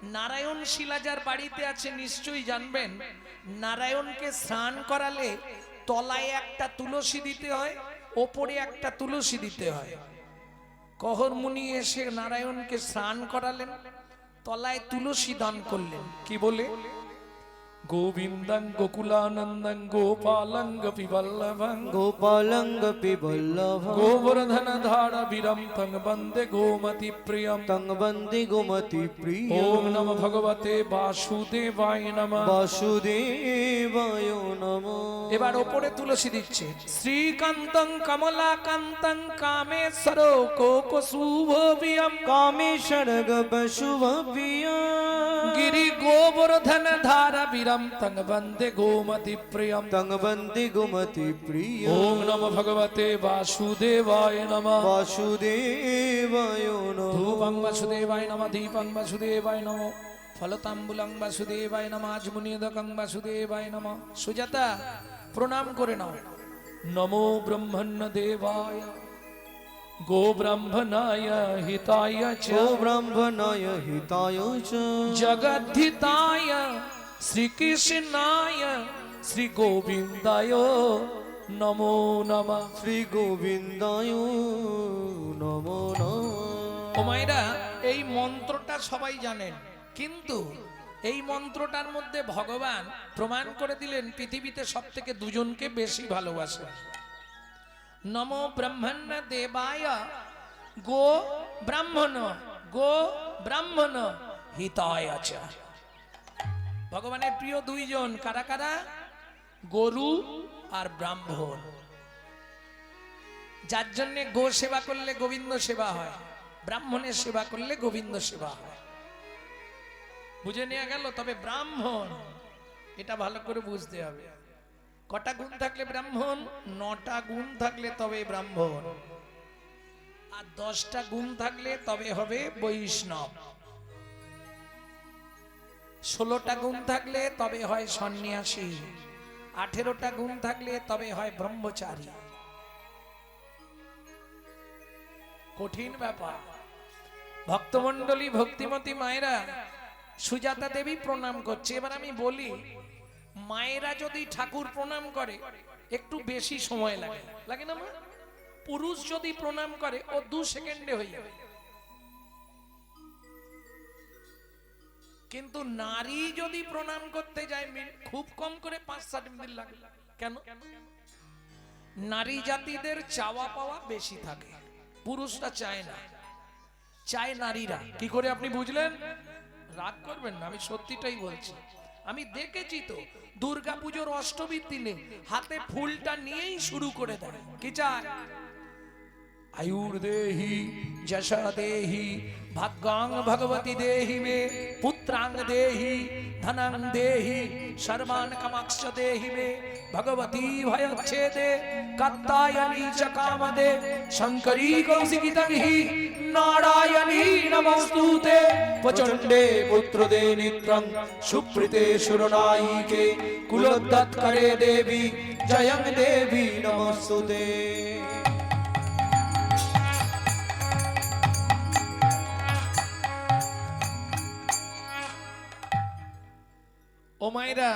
নারায়ণ শিলা যার বাড়িতে আছে নিশ্চয়ই জানবেন, নারায়ণকে স্নান করালে তলায় একটা তুলসী দিতে হয়, ওপরে একটা তুলসী দিতে হয়। কহর মুনি এসে নারায়ণকে স্নান করালেন, তলায় তুলসী দান করলেন, কি বলে? গোবিন্দং গোকুলানন্দং গোপালং গোপীবল্লভং গোপালং গোপীবল্লভং গোবর্ধন ধারা বীরম তং বন্দে গোমতি প্রিয়ম তং বন্দে গোমতি প্রিয়। ওম নমঃ ভগবতে বাসুদেবায় নমঃ। বাসুদেবায় নমঃ। এবার ওপরে তুলসী দিচ্ছে। শ্রীকান্তং কমলাকান্তং কামেশ্বর কোকশুভবিয়ম কামেশ্বর গোপশুভবিয়ম গিরি গোবর্ধন ধারা বীরম তং বন্দে গোমতি প্রিয়ম তং বন্দে গোমতি প্রিয়। ওম নমঃ ভগবতে বাসুদেবায় নমঃ। বাসুদেবায় নমঃ। ধূপং বাসুদেবায় নমঃ, দীপং বাসুদেবায় নমঃ, ফলতাম্বুলং বাসুদেবায় নমঃ, আজমুনিদকং বাসুদেবায় নমঃ। সুজাতা প্রণাম করে নাও। নমো ব্রহ্মণ্য দেবায় গো ব্রাহ্মণায় হিতায় চ ও ব্রাহ্মণায় হিতায় চ জগদ্ধিতায় শ্রীকৃষ্ণায় শ্রী গোবিন্দায় নমো নমঃ। শ্রী গোবিন্দায় নমো নমঃ। ও মায়েরা, এই মন্ত্রটা সবাই জানেন, কিন্তু এই মন্ত্রটার মধ্যে ভগবান প্রমাণ করে দিলেন পৃথিবীতে সব থেকে দুজনকে বেশি ভালোবাসে। নমো ব্রহ্মণ্য দেবায় গো ব্রাহ্মণ হিতায় চ। ভগবানের প্রিয় দুইজন কারা কারা? গরু আর ব্রাহ্মণ। যার জন্য গো সেবা করলে গোবিন্দ সেবা হয়, ব্রাহ্মণের সেবা করলে গোবিন্দ সেবা হয়। বুঝে নেওয়া গেল? তবে ব্রাহ্মণ, এটা ভালো করে বুঝতে হবে। কটা গুণ থাকলে ব্রাহ্মণ? 9টা গুণ থাকলে তবে ব্রাহ্মণ, আর 10টা গুণ থাকলে তবে হবে বৈষ্ণব, 16টা গুণ থাকলে তবে হয় সন্ন্যাসী, 18টা গুণ থাকলে তবে হয় ব্রহ্মচারী। কঠিন ব্যাপার। ভক্তমণ্ডলী, ভক্তিমতী মায়েরা, সুজাতা দেবী প্রণাম করছে। এবার আমি বলি, মায়েরা যদি ঠাকুর প্রণাম করে একটু বেশি সময় লাগে, লাগে না মা? পুরুষ যদি প্রণাম করে ও 2 সেকেন্ডে হয়ে যাবে, কিন্তু নারী যদি প্রণাম করতে যায় খুব কম করে 5-7 মিনিট লাগে। কেন? নারী জাতিদের চাওয়া পাওয়া বেশি থাকে, পুরুষরা চায় না, চায় নারীরা। কি করে আপনি বুঝলেন? রাগ করবেন না, আমি সত্যিটাই বলছি। আমি দেখেছি তো, দুর্গাপুজোর অষ্টমীর দিনে হাতে ফুলটা নিয়েই শুরু করে দেয়। কি চায়? আয়ুর দেহি যশা দেহি ভাগ্যাং ভগবতী দেহি মে পুত্রাং দেহি ধনং দেহি সর্বান কামাক্ষ দেহি মে ভগবতী ভয়চ্ছেদে কাত্তায়নী চ কামদে শঙ্করী কৌশিকিতং হি নারায়ণী নমস্তুতে প্রচণ্ডে পুত্রদে নিত্যং সুপ্রীতে সুরনায়িকে কুলোদ্যৎকরে দেবী জয়ং দেবী নমস্তুতে। ও মায়েরা,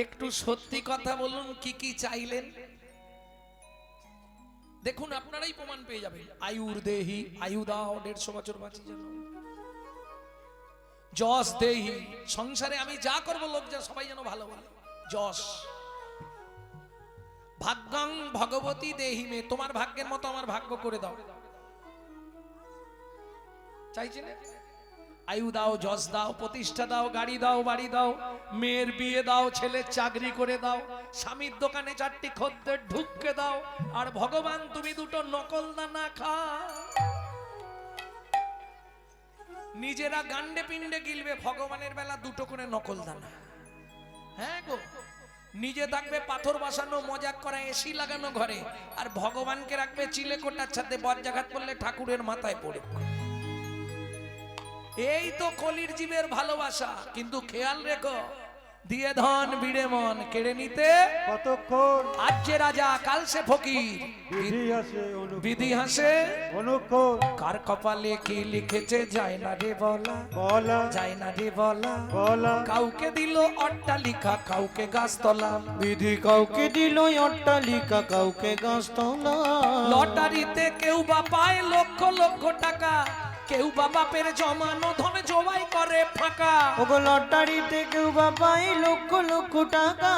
একটু সত্যি কথা বলুন, কি কি চাইলেন? দেখুন, আপনারাই প্রমাণ পেয়ে যাবেন। আয়ুর দেহি, আয়ু দাও, 150 বছর বাঁচি যেন। যশ দেহি, সংসারে আমি যা করব লোক যা সবাই যেন ভালো বলে, যশ। ভাগ্যাং ভগবতী দেহি মে, তোমার ভাগ্যের মতো আমার ভাগ্য করে দাও। চাইছি না? আয়ু দাও, যশ দাও, প্রতিষ্ঠা দাও, গাড়ি দাও, বাড়ি দাও, মেয়ের বিয়ে দাও, ছেলের চাকরি করে দাও, স্বামীর দোকানে 4টি খদ্দের ঢুককে দাও, আর ভগবান তুমি 2টো নকল দানা খাও। নিজেরা গান্ডে পিণ্ডে গিলবে, ভগবানের বেলা 2টো করে নকল দানা। হ্যাঁ গো, নিজে থাকবে পাথর বসানো, মজাক করা, এসি লাগানো ঘরে, আর ভগবানকে রাখবে চিলেকোটার সাথে, বজ্রাঘাত করলে ঠাকুরের মাথায় পড়ে। এই তো কলির জীবের ভালোবাসা। কিন্তু খেয়াল রেখো, দিয়ে ধন বিড়ে মন কেড়ে নিতে কতক্ষণ আজ যে রাজা কাল সে ফকির বিধি আসে বিধি হাসে অনুক্ষণ কার কপালে কি লিখেছে যায় না রে বলা বলা যায় না রে বলা বলা কাউকে দিল অট্টালিকা কাউকে গাছতলা বিধি কাউকে দিল অট্টালিকা কাউকে গাছতলা লটারিতে কেউ বা পায় লক্ষ লক্ষ টাকা কেউ বা বাপের জমানো ধন জবাই করে ফাঁকা ওগো লটারিতে কেউ বা পায় লক্ষ লক্ষ টাকা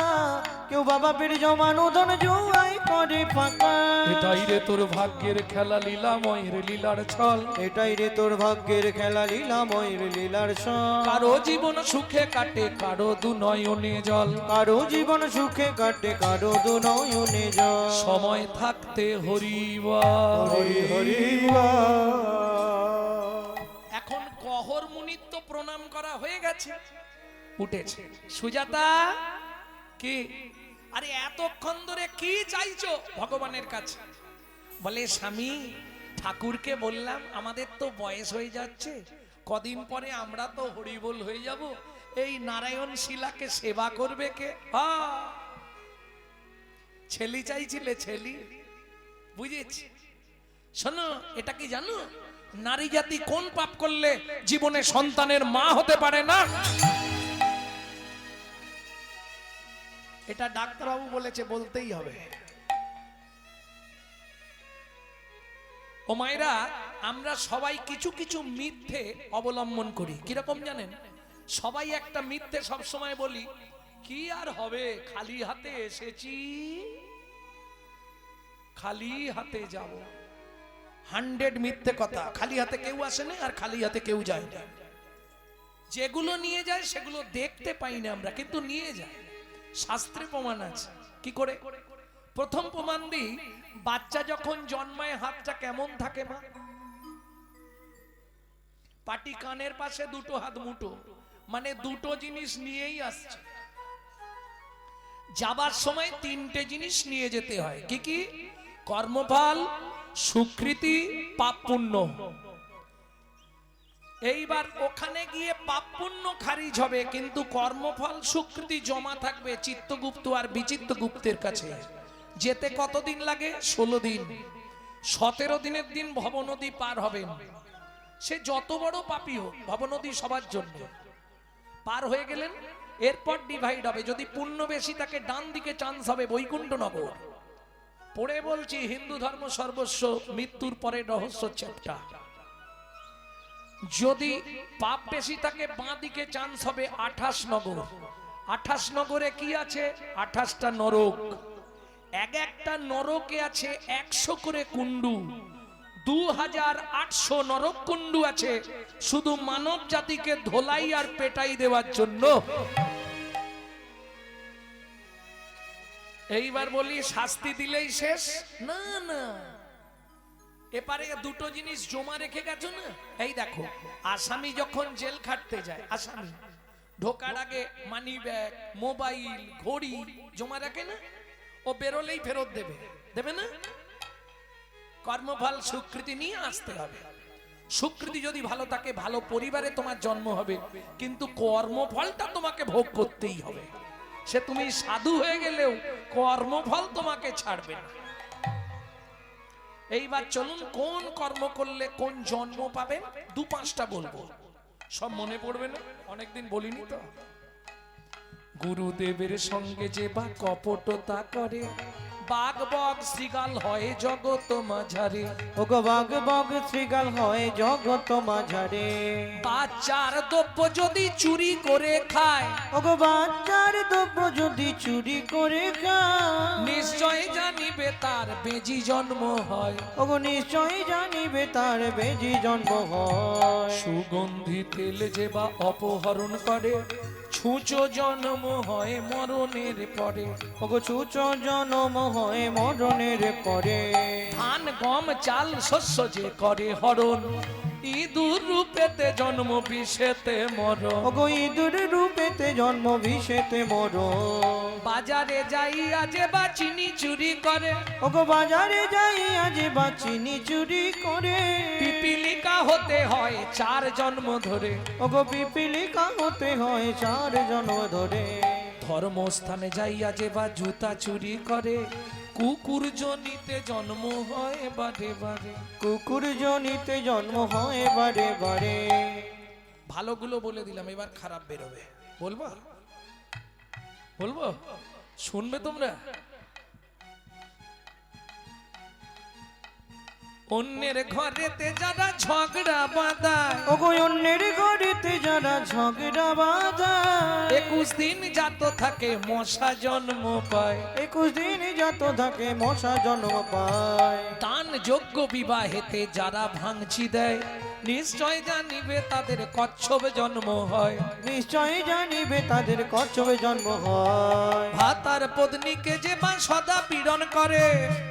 কেউ বাবা পের জমানো ধন জোয়াই করে ফাঁকা এটাই রে তোর ভাগ্যের খেলা লীলাময়ের লীলার ছল এটাই রে তোর ভাগ্যের খেলা লীলাময়ের লীলার সব কারো জীবন সুখে কাটে কারো দু নয়নে জল কারো জীবন সুখে কাটে কারো দু নয়নে জল সময় থাকতে হরিবা হরি হরি এখন কহর মুনির তো প্রণাম করা হয়ে গেছে উঠেছে সুজাতা কি আরে এতক্ষণ ধরে কি চাইছো ভগবানের কাছে বলে স্বামী ঠাকুরকে বললাম আমাদের তো বয়স হয়ে যাচ্ছে কদিন পরে আমরা তো হরিবোল হয়ে যাব এই নারায়ণ শিলাকে সেবা করবে কে ছেলি চাইছিলে ছেলি বুঝেছি শোনো এটা কি জানো নারী জাতি কোন পাপ করলে জীবনে সন্তানের মা হতে পারে না এটা ডাক্তারবাবু বলেছে বলতেই হবে ও মায়েরা আমরা সবাই কিছু কিছু মিথ্যে অবলম্বন করি কিরকম জানেন সবাই একটা মিথ্যে সব সময় বলি কি আর হবে খালি হাতে এসেছি খালি হাতে যাব 100 মিথ্যে কথা খালি হাতে কেউ আসে না আর খালি হাতে কেউ যায় না যেগুলো নিয়ে যায় সেগুলো দেখতে পাই না আমরা কিন্তু নিয়ে যায় শাস্ত্রে প্রমাণ আছে কি করে প্রথম প্রমাণ দিই বাচ্চা যখন জন্মায় হাতটা কেমন থাকে মা পাটি কানের পাশে দুটো হাত মুঠো মানে দুটো জিনিস নিয়েই আসছে যাবার সময় তিনটে জিনিস নিয়ে যেতে হয় কি কি কর্মফল সুকৃতি পাপ পুণ্য এইবার ওখানে গিয়ে পাপ পুণ্য খারিজ হবে কিন্তু কর্মফল সুকৃতি জমা থাকবে চিত্তগুপ্ত আর বিচিত্তগুপ্তের কাছে যেতে কতদিন লাগে 16 দিন 17 দিনের দিন ভবনদী পার হবেন সে যত বড় পাপী হোক ভবনদী সবার জন্য পার হয়ে গেলেন এরপর ডিভাইড হবে যদি পুণ্য বেশি তাকে ডান দিকে চান্স হবে বৈকুণ্ঠনগর পড়ে বলছি হিন্দু ধর্ম সর্বস্ব মৃত্যুর পরে রহস্য চ্যাপ্টার যদি পাপ বেশি থাকে বাঁ দিকে চান্স হবে 28 নগর 28 নগরে কি আছে 28টা নরক এক একটা নরকে আছে 100 করে কুণ্ডু 2800 নরক কুণ্ডু আছে শুধু মানব জাতিকে ধোলাই আর পেটাই দেওয়ার জন্য এইবার বলি শাস্তি দিলেই শেষ না না এপারে দুটো জিনিস জমা রেখে গেছো না এই দেখো আসামি যখন জেল খাটতে যায় আসামি ঢোকার আগে মানি ব্যাগ মোবাইল ঘড়ি জমা রাখে না ও বেরোলেই ফেরত দেবে দেবে না কর্মফল সুকৃতি নিয়ে আসতে হবে সুকৃতি যদি ভালো থাকে ভালো পরিবারে তোমার জন্ম হবে কিন্তু কর্মফলটা তোমাকে ভোগ করতেই হবে সে তুমি সাধু হয়ে গেলেও কর্মফল তোমাকে ছাড়বে না এইবার চলুন কোন কর্ম করলে কোন জন্ম পাবেন 2-5টা বলবো সব মনে পড়বে না অনেকদিন বলিনি তো গুরুদেবের সঙ্গে যে বা কপটতা করে বাঘ বগ শ্রীগাল হয় জগত মাঝারে ওগো বাঘ বগ শ্রীগাল হয় জগত মাঝারে বাচ্চার দ্রব্য যদি চুরি করে খায় ওগো বাচ্চার দ্রব্য যদি চুরি করে খায় নিশ্চয় জানিবে তার বেজি জন্ম হয় ওগো নিশ্চয় জানিবে তার বেজি জন্ম হয় সুগন্ধি তেল যে বা অপহরণ করে ছুঁচো জন্ম হয় মরণের পরে ওগো ছুঁচ জন্ম হয় মরণের পরে ধান গম চাল শস্য যে করে হরণ ইঁদুর রূপেতে জন্ম বিষেতে মর, ওগো ইঁদুর রূপেতে জন্ম বিষেতে মর, বাজারে যাইয়া যে বা চিনি চুরি করে, ওগো বাজারে যাই আজ বা চিনি চুরি করে, পিপিলিকা হতে হয় 4 জন্ম ধরে, ওগো পিপিলিকা হতে হয় 4 জন্ম ধরে, ধর্মস্থানে যাইয়া যে বা জুতা চুরি করে, কুকুর জনিতে জন্ম হয় বারে বারে। কুকুর জনিতে জন্ম হয় বারে বারে। ভালোগুলো বলে দিলাম, এবার খারাপ বেরোবে। বলবো বলবো, শুনবে তোমরা? অন্যের ঘরেতে যারা ঝগড়া বাঁধায়, ওগো অন্যের ঘরেতে যারা ঝগড়া বাঁধায়, 21 দিন যাত থাকে মশা জন্ম পায়, 21 দিন যত থাকে মশা জন্ম পায়, দান যোগ্য বিবাহেতে যারা ভাঙচি দেয়, নিশ্চয় জানিবে তাদের কচ্ছপ জন্ম হয়। নিশ্চয় জানিবে তাদের কচ্ছপে জন্ম হয়। ভাতার পত্নীকে যে বা সদা পীড়ন করে,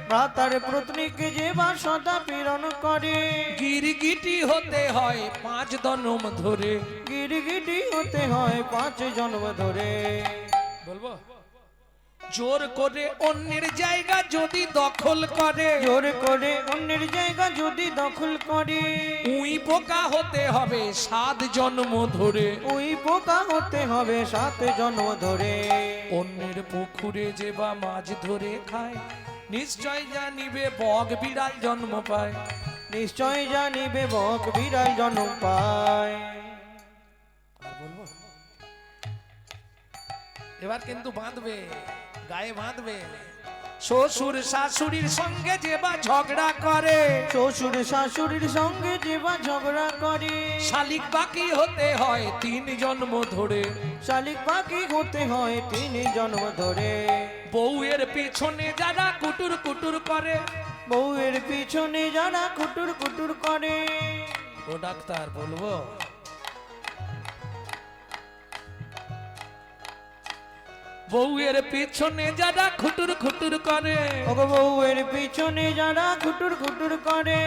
ভ্রাতার পত্নীকে যে বা সদা পীড়ন করে, গিরগিটি হতে হয় 5 জন্ম ধরে। গিরগিটি হতে হয় 5 জন্ম ধরে। বলবো, জোর করে অন্যের জায়গা যদি দখল করে, জোর করে অন্যের জায়গা যদি দখল করে, উই পোকা হতে হবে 7 জন্ম ধরে। ওই পোকা হতে হবে 7 জন্ম ধরে। অন্যের পুকুরে যে বা মাছ ধরে খায়, নিশ্চয় জানিবে বগ বিড়াল জন্ম পায়। নিশ্চয় জানিবে বক বিড়াল জন্ম পায়। আর বলবো, এবার কিন্তু বাঁধবে, গায়ে বাঁধবে। শ্বশুর শাশুড়ির সঙ্গে যে বা ঝগড়া করে, শ্বশুর শাশুড়ির সঙ্গে যে বা ঝগড়া করে, শালিক বাকি হতে হয় 3 জন্ম ধরে। শালিক পাখি হতে হয় 3 জন্ম ধরে। বউয়ের পিছনে যারা কুটুর কুটুর করে, বউয়ের পিছনে যারা কুটুর কুটুর করে, ও ডাক্তার বলবো, বউয়ের পিছনে যারা খুটুর খুটুর করে, ওগো বউয়ের পিছনে যারা কুটুর কুটুর করে,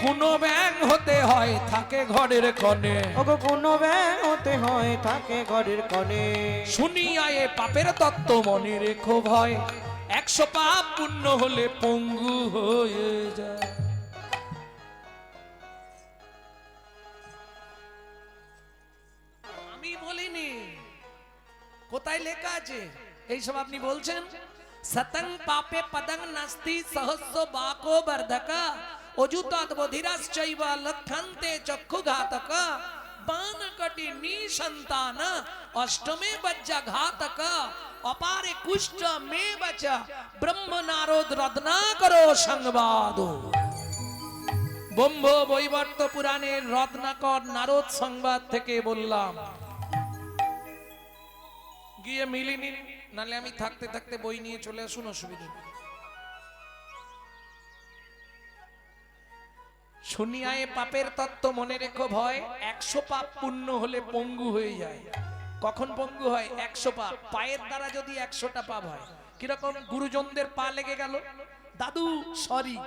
কোনো ব্যাং হতে হয় থাকে ঘরের কনে। ওগো কোনো ব্যাং হতে হয় থাকে ঘরের কনে। শুনিয়া এ পাপের তত্ত্ব মনে রেখো ভয়, 100 পাপ পুণ্য হলে পঙ্গু হয়ে যায়। আমি বলিনি, কোথায় লেখা আছে? এইসব আপনি বলছেন। সতং পাপে পদং নাস্তি সহস্র বাকো বর্ধকা, অযুতাৎ বধিরাশ্চৈব লক্ষন্তে চক্ষুঘাতক, বানকটি নিসন্তান অষ্টমে বজ্জা ঘাতক, অপারে কুষ্ঠ মে বচ ব্রহ্ম নারদ রত্নাকরো সংবাদ। ব্রহ্ম বৈবর্ত পুরাণের রত্নাকর নারদ সংবাদ থেকে বললাম। গিয়ে মিলিনি, নালে আমি থাকতে থাকতে বই নিয়ে চলে আসুন, অসুবিধা নেই। শুনিয়া এ পাপের তত্ত্ব মনে রেখো ভয়, 100 পাপ পুণ্য হলে পঙ্গু হয়ে যায়। কখন পঙ্গু হয়? 100 পাপ। পায়ের দ্বারা যদি 100টা পাপ হয়, কিরকম? গুরুজনদের পা লেগে গেল, দাদু সরি।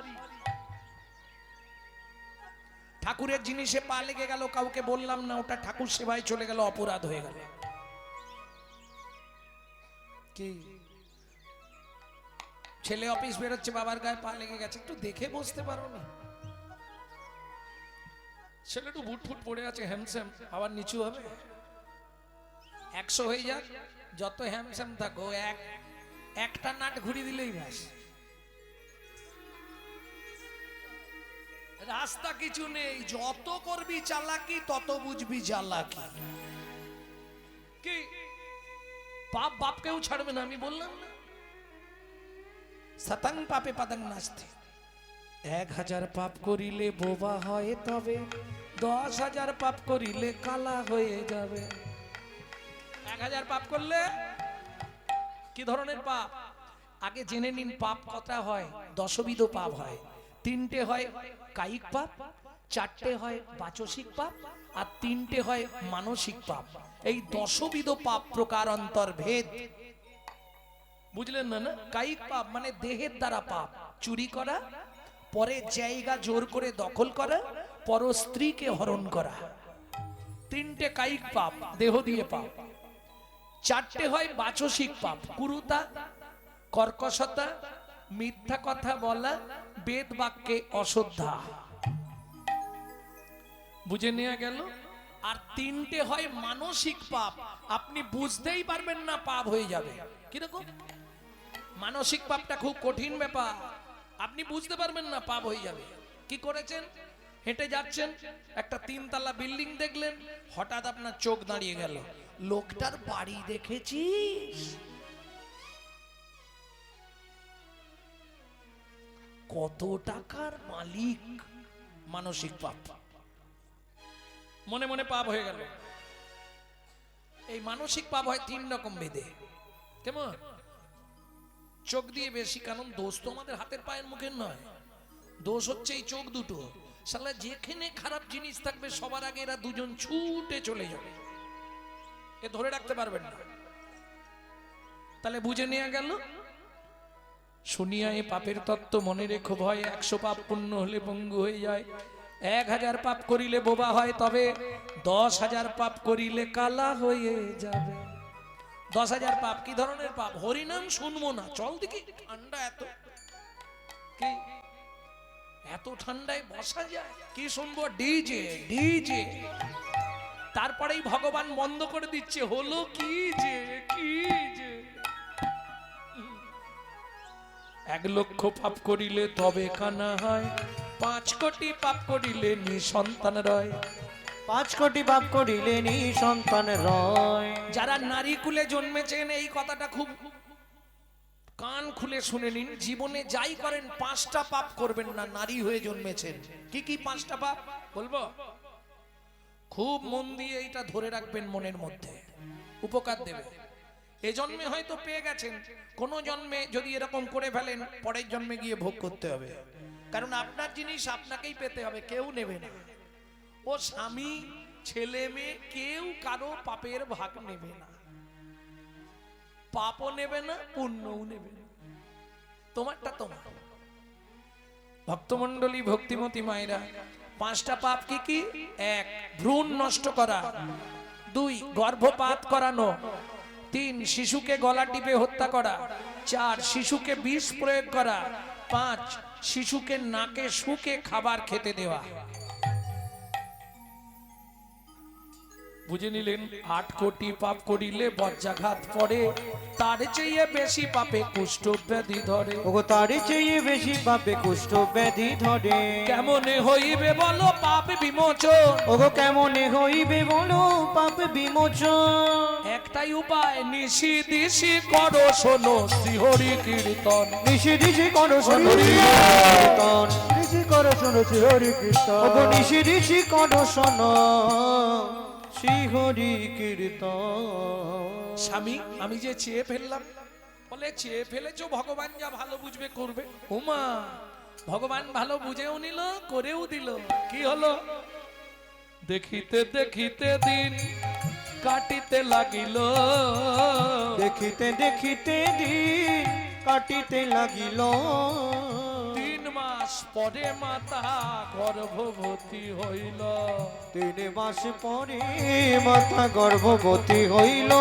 ঠাকুরের জিনিসে পা লেগে গেল, কাউকে বললাম না, ওটা ঠাকুর সেবায় চলে গেল, অপরাধ হয়ে গেল। কি ছেলে অফিস বেরোচ্ছে, বাবার গায়ে পা লেগে গেছে, একটু দেখে বসতে পারো না? ছেলে একটু বুট ফুট পড়ে আছে, হ্যামস্যাম, আবার নিচু হবে। 100 হয়ে যাক, যত হ্যামস্যাম থাকো, একটা নাট ঘুরিয়ে দিলেই ব্যাস। রাস্তা কিছু নেই, যত করবি চালাকি তত বুঝবি জ্বালাকি। কি পাপ বাপকেও ছাড়বে না, আমি বললাম না। শতং পাপে পদং নাস্তি, 1000 পাপ করিলে বোবা হয় তবে, 10,000 পাপ করিলে কালা হয়ে যাবে। 1000 পাপ করলে কি ধরনের পাপ? আগে জেনে নিন পাপ কটা হয়। 10বিধ পাপ হয়। 3টে হয় কায়িক পাপ, 4টে হয় বাচসিক পাপ, আর 3টে হয় মানসিক পাপ। এই 10বিধ পাপ প্রকার অন্তর্ভেদ, বুঝলেন না? কায়িক পাপ মানে দেহের দ্বারা পাপ, চুরি করা, পরের জায়গা জোর করে দখল করা, পরস্ত্রীকে হরণ করা, তিনটে কায়িক পাপ, দেহ দিয়ে পাপ। চারটে হয় বাচসিক পাপ, কুরুতা, কর্কশতা, মিথ্যা কথা বলা, বেদ বাক্যে অশ্রদ্ধা। বুঝে নেওয়া গেল। আর তিনটে হয় মানসিক পাপ, আপনি বুঝতেই পারবেন না পাপ হয়ে যাবে। কিরকম? মানসিক পাপটা খুব কঠিন ব্যাপার, আপনি বুঝতে পারবেন না পাপ হয়ে যাবে। কি করেছেন? হেঁটে যাচ্ছেন, একটা 3 তলা বিল্ডিং দেখলেন, হঠাৎ আপনার চোখ দাঁড়িয়ে গেল, লোকটার বাড়ি দেখেছিস? কত টাকার মালিক। মানসিক পাপ, মনে মনে পাপ হয়ে গেল। এই মানসিক পাপ হয় 3 রকম ভেদে। কেমন? চোখ দিয়ে বেশি, কারণ দোষ তো আমাদের হাতের পায়ের মুখের নয়, দোষ হচ্ছে এই চোখ দুটো। শালা যেখানে খারাপ জিনিস থাকবে সবার আগে এরা দুজন ছুটে চলে যাবে, এ ধরে রাখতে পারবেন না। তাহলে বুঝে নেওয়া গেল। শুনিয়া এ পাপের তত্ত্ব মনে রেখো ভয়, 100 পাপ পুণ্য হলে পঙ্গু হয়ে যায়, 1000 পাপ করিলে বোবা হয়, তবে 10,000 পাপ করিলে কালা হয়ে যাবে। 10,000 পাপ। কি ধরনের পাপ? হরিনাম শুনবো না, চল দেখি, ঠান্ডা এত, কি এত ঠান্ডায় বসা যায়? কি শুনবো? DJ DJ. তারপরেই ভগবান বন্ধ করে দিচ্ছে, হলো কি যে, কি যে। 1 লক্ষ পাপ করিলে তবে কানা হয়, 5 কোটি পাপ করিলে নিঃসন্তান রয়। 5 কোটি পাপ করিলে নিঃসন্তান রয়। যারা নারী কুলে জন্মেছেন এই কথাটা খুব কান খুলে শুনে নিন। জীবনে যাই করেন 5টা পাপ করবেন না, নারী হয়ে জন্মেছেন। কি কি 5টা পাপ বলবো? খুব মন দিয়ে এইটা ধরে রাখবেন, মনের মধ্যে উপকার দেবে। এ জন্মে হয়তো পেয়ে গেছেন, কোন জন্মে যদি এরকম করে ফেলেন পরের জন্মে গিয়ে ভোগ করতে হবে, কারণ আপনার জিনিস আপনাকেই পেতে হবে, কেউ নেবে না। ও স্বামী, ছেলে মেয়ে কেউ কারো পাপের ভাগ নেবে না, পাপও নেবে না, পুণ্যও নেবে না, তোমারটা তোমার। ভক্তমণ্ডলী, ভক্তিমতী মায়েরা, 5টা পাপ কি কি? 1 ভ্রূণ নষ্ট করা, 2 গর্ভপাত করানো, 3 শিশুকে গলা টিপে হত্যা করা, 4 শিশুকে বিষ প্রয়োগ করা, 5 শিশুকে নাকে শুকে খাবার খেতে দেওয়া। বুঝে নিলেন? 8 কোটি পাপ করিলে বজ্রাঘাত পড়ে, তার চেয়ে বেশি পাপে কুষ্ঠ ব্যাধি ধরে। ওগো তার চেয়ে বেশি পাপে কুষ্ঠ ব্যাধি ধরে। কেমনে হইবে বলো পাপ বিমোচন? ওগো কেমনে হইবে বলো পাপ বিমোচন? একটাই উপায়, নিশি দিশি করো শোনো শ্রীহরি কীর্তন। নিশি দিশি করো শোনো কীর্তন। ঋষি করে শুনেছি হরি কীর্তন। ওগো নিশি দিশি করো শোনো শ্রীহরি কীর্তন। স্বামী, আমি যে চেয়ে ফেললাম, বলে চেয়ে ফেলেছো, ভগবান যা ভালো বুঝবে করবে। উমা, ভগবান ভালো বুঝেও নিল, করেও দিল। কি হলো? দেখিতে দেখিতে দিন কাটিতে লাগিল, দেখিতে দেখিতে দিন কাটিতে লাগিল। 3 মাস পরে মাতা গর্ভবতী হইল। 3 মাস পরে মাতা গর্ভবতী হইল।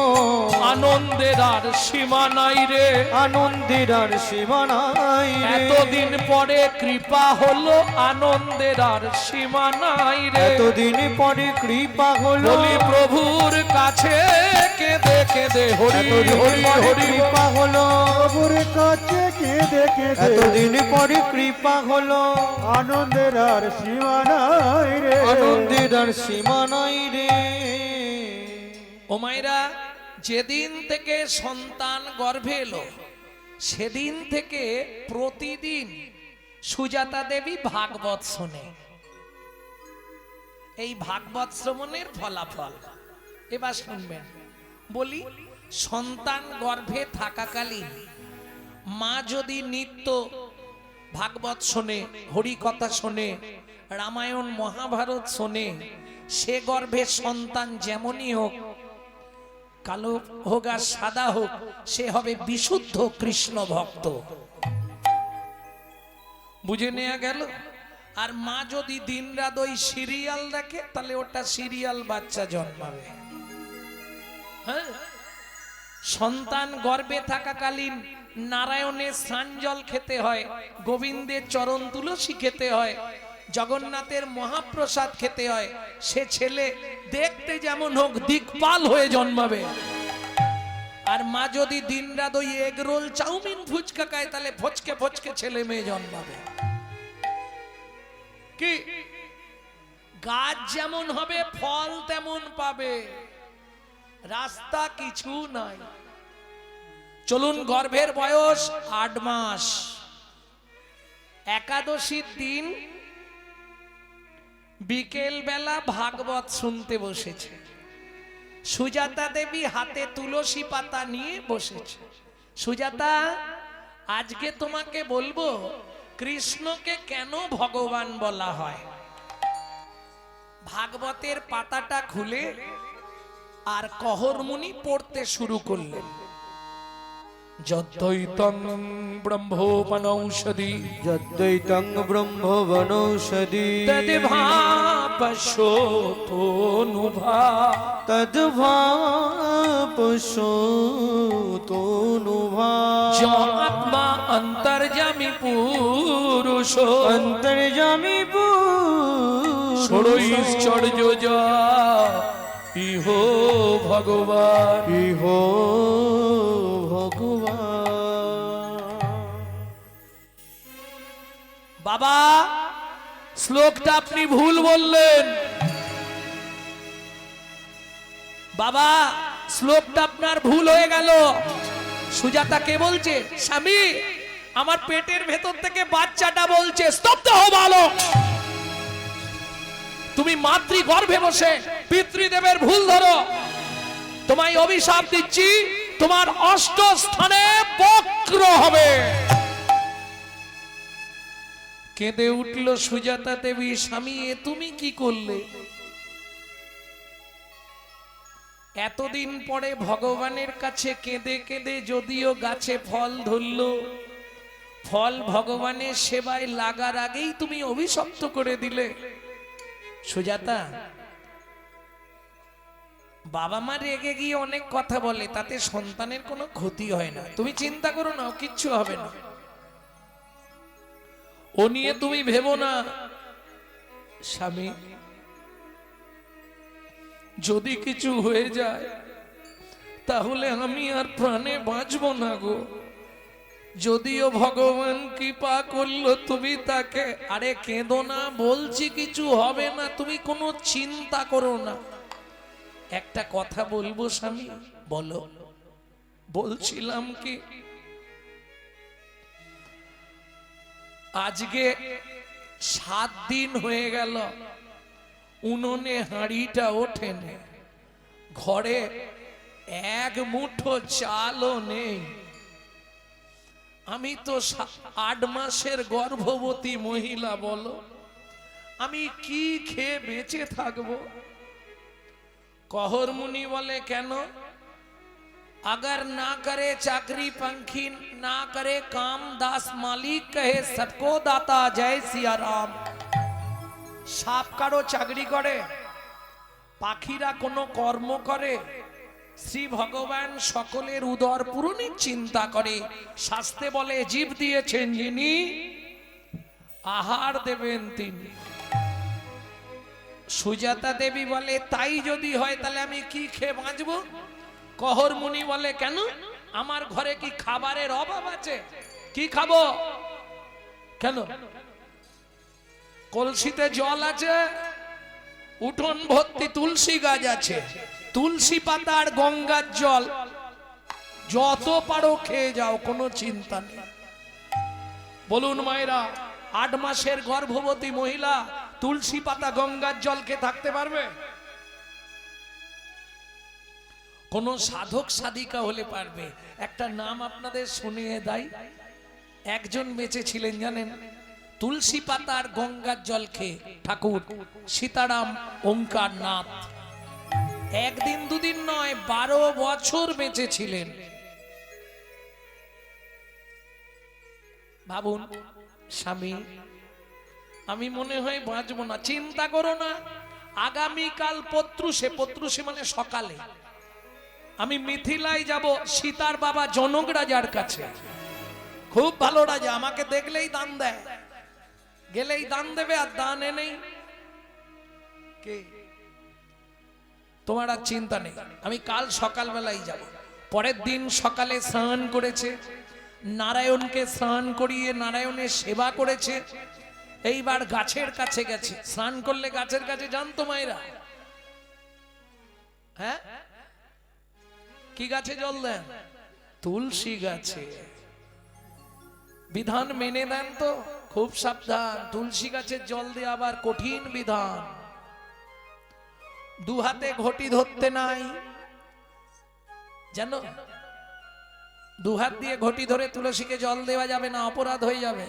আনন্দের আর সীমা নাই রে, আনন্দের আর সীমা নাই রে। এতদিন পরে কৃপা হলো, আনন্দের আর সীমা নাই রে। এতদিন পরে কৃপা হলো। বলি প্রভুর কাছে কেঁদে কেঁদে হরি হরি হরি। কৃপা হলো প্রভুর কাছে কেঁদে কেঁদে। এতদিন পরে কৃপা হলো। আনন্দের আর সীমা নাই রে। আনন্দের আর সীমা নাই রে। ও মায়েরা, যেদিন থেকে সন্তান গর্ভে এলো সেদিন থেকে প্রতিদিন সুজাতা দেবী ভাগবত শোনে। এই ভাগবত শ্রবণের ফলাফল এবার শুনবেন। বলি, সন্তান গর্ভে থাকাকালীন মা যদি নিত্য ভাগবত শোনে, হরি কথা শোনে, রামায়ণ মহাভারত শোনে, সে গর্ভে সন্তান যেমনই হোক, কালো হোক আর সাদা হোক, সে হবে বিশুদ্ধ কৃষ্ণ ভক্ত। বুঝে নেওয়া গেল? আর মা যদি দিনরাত ওই সিরিয়াল দেখে তাহলে ওটা সিরিয়াল বাচ্চা জন্মাবে। হ্যাঁ, সন্তান গর্ভে থাকাকালীন নারায়ণের স্নান জল খেতে হয়, গোবিন্দের চরণ তুলসী খেতে হয়, জগন্নাথের মহাপ্রসাদ খেতে হয়। সে ছেলে দেখতে যেমন হোক দিকপাল হয়ে জন্মাবে। আর মা যদি দিনরাত ওই এগ রোল চাউমিন ফুচকা খায় তাহলে ফচকে ফচকে ছেলে মেয়ে জন্মাবে। কি গাছ যেমন হবে ফল তেমন পাবে, রাস্তা কিছু নাই। চলুন, গর্ভের বয়স 8 মাস, একাদশীর দিন বিকেল বেলা ভাগবত শুনতে বসেছে। সুজাতা দেবী হাতে তুলসী পাতা নিয়ে বসেছে। সুজাতা, আজকে তোমাকে বলবো কৃষ্ণকে কেন ভগবান বলা হয়। ভাগবতের পাতাটা খুলে আর কহরমুনি পড়তে শুরু করলেন। যদ্বৈতং ব্রহ্মোপনৌষধি যদ্বৈতং ব্রহ্মবনৌষধি তদ্ভাপশোতনুভা তদ্ভাপশোতনুভা আত্মা অন্তর্যামী পুরুষ অন্তর্যামী পুরুষ ষড়ৈশ্চর্য যা ইহ ভগবান ইহ ভগবান। বাবা, শ্লোকটা আপনি ভুল বললেন। বাবা, শ্লোকটা আপনার ভুল হয়ে গেল। সুজাতা কে বলছে? স্বামী, আমার পেটের ভেতর থেকে বাচ্চাটা বলছে। স্তব্ধ হও বালক। তুমি মাতৃ গর্ভে বসে পিতৃদেবের ভুল ধরো। তোমায় অভিশাপ দিচ্ছি, তোমার 8 স্থানে বক্র হবে। কেঁদে উঠল সুজাতা দেবী। স্বামী, এ তুমি কি করলে? এতদিন পরে ভগবানের কাছে কেঁদে কেঁদে যদিও গাছে ফল ধরল, ফল ভগবানের সেবায় লাগার আগেই তুমি অভিশপ্ত করে দিলে। সুজাতা, বাবা মা রেগে গিয়ে অনেক কথা বলে, তাতে সন্তানের কোনো ক্ষতি হয় না। তুমি চিন্তা করো না, কিচ্ছু হবে না। ও নিয়ে তুমি ভেবো না। স্বামী, যদি কিছু হয়ে যায় তাহলে আমি আর প্রাণে বাঁচবো না গো। যদিও ভগবান কৃপা করলো তুমি তাকে। আরে কেঁদো না, বলছি কিছু হবে না, তুমি কোনো চিন্তা করো না। একটা কথা বলবো স্বামী? বলো। বলছিলাম কি, আজকে 7 দিন হয়ে গেল উনুনে হাঁড়িটা ওঠেনি, ঘরে এক মুঠো চালও নেই। আমি তো 8 মাসের গর্ভবতী মহিলা, বলো আমি কি খেয়ে বেঁচে থাকবো? কহরমুনি বলে, কেন? अगर ना करे चाकरी पंखी, ना करे काम दास मालिक कहे सबको दाता जय सिया राम। সাপ কারো চাকরি করে, পাখিরা কোনো কর্ম করে, শ্রী ভগবান সকলের উদর পূরণের চিন্তা করে। শাস্ত্রে বলে, জীব দিয়েছেন যিনি, আহার দেবেন তিনি। সুজাতা দেবী বলে, তাই যদি হয় তাহলে আমি কি খেয়ে বাঁচবো? কহরমুনি বলে, কেন? আমার ঘরে কি খাবারের অভাব আছে? কি খাবো? কেন? কলসিতে জল আছে, উঠোন ভর্তি তুলসী গাছ আছে, তুলসী পাতা আর গঙ্গার জল যত পারো খেয়ে যাও, কোনো চিন্তা নেই। বলুন মায়েরা, 8 মাসের গর্ভবতী মহিলা তুলসী পাতা গঙ্গার জল খেয়ে থাকতে পারবে? কোন সাধক সাধিকা হলে পারবে। একটা নাম আপনাদের শুনিয়ে দেয়। একজন বেঁচে ছিলেন জানেন, তুলসী পাতা আর গঙ্গার জল খেয়ে, ঠাকুর সীতারাম ওঙ্কার নাথ। একদিন দুদিন নয়, 12 বছর বেঁচে ছিলেন। ভাবুন স্বামী, আমি মনে হয় বাঁচবো না। চিন্তা করো না, আগামীকাল পত্রুষে মানে সকালে আমি মিথিলায় যাব সীতার বাবা জনক রাজার কাছে। খুব ভালো রাজা, আমাকে দেখলেই দান দেয়, গেলেই দান দেবে, আর দান এনেই কে, তোমার আর চিন্তা নেই। আমি কাল সকালবেলায় যাব। পরের দিন সকালে স্নান করেছে, নারায়ণকে স্নান করিয়ে নারায়ণের সেবা করেছে। এইবার গাছের কাছে গেছে। স্নান করলে গাছের কাছে জানতো মায়েরা? হ্যাঁ, কি গাছে জল দেন? তুলসী গাছে। বিধান মেনে দেন তো, খুব সাবধান। তুলসী গাছের জল দিয়ে আবার কঠিন বিধান। দু হাতে ঘটি ধরতে নাই, জানো? দু হাত দিয়ে ঘটি ধরে তুলসীকে জল দেওয়া যাবে না, অপরাধ হয়ে যাবে।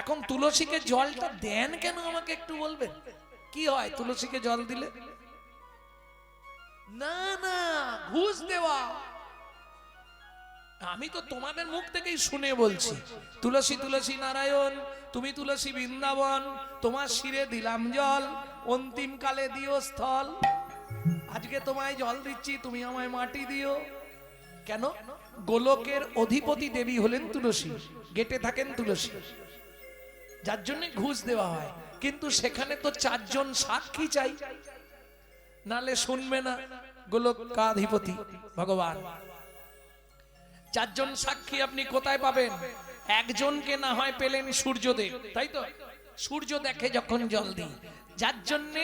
এখন তুলসীকে জলটা দেন কেন আমাকে একটু বলবেন? কি হয় তুলসীকে জল দিলে? না না, ঘুষ দেওয়া। আমি তো তোমাদের মুখ থেকেই শুনে বলছি। তুলসী তুলসী নারায়ণ, তুমি তুলসী বৃন্দাবন, তোমার শিরে দিলাম জল, অন্তিম কালে দিও স্থল। আজকে তোমায় জল দিচ্ছি, তুমি আমায় মাটি দিও। কেন? গোলকের অধিপতি দেবী হলেন তুলসী, গেটে থাকেন তুলসী, যার জন্য ঘুষ দেওয়া হয়। কিন্তু সেখানে তো 4 জন সাক্ষী চাই, নালে শুনবে না গোলকাধিপতি ভগবান। 4 জন সাক্ষী আপনি কোথায় পাবেন? একজনকে না হয় পেলেন সূর্যদেব, তাই তো? সূর্য দেখে যখন জল দিই, যার জন্য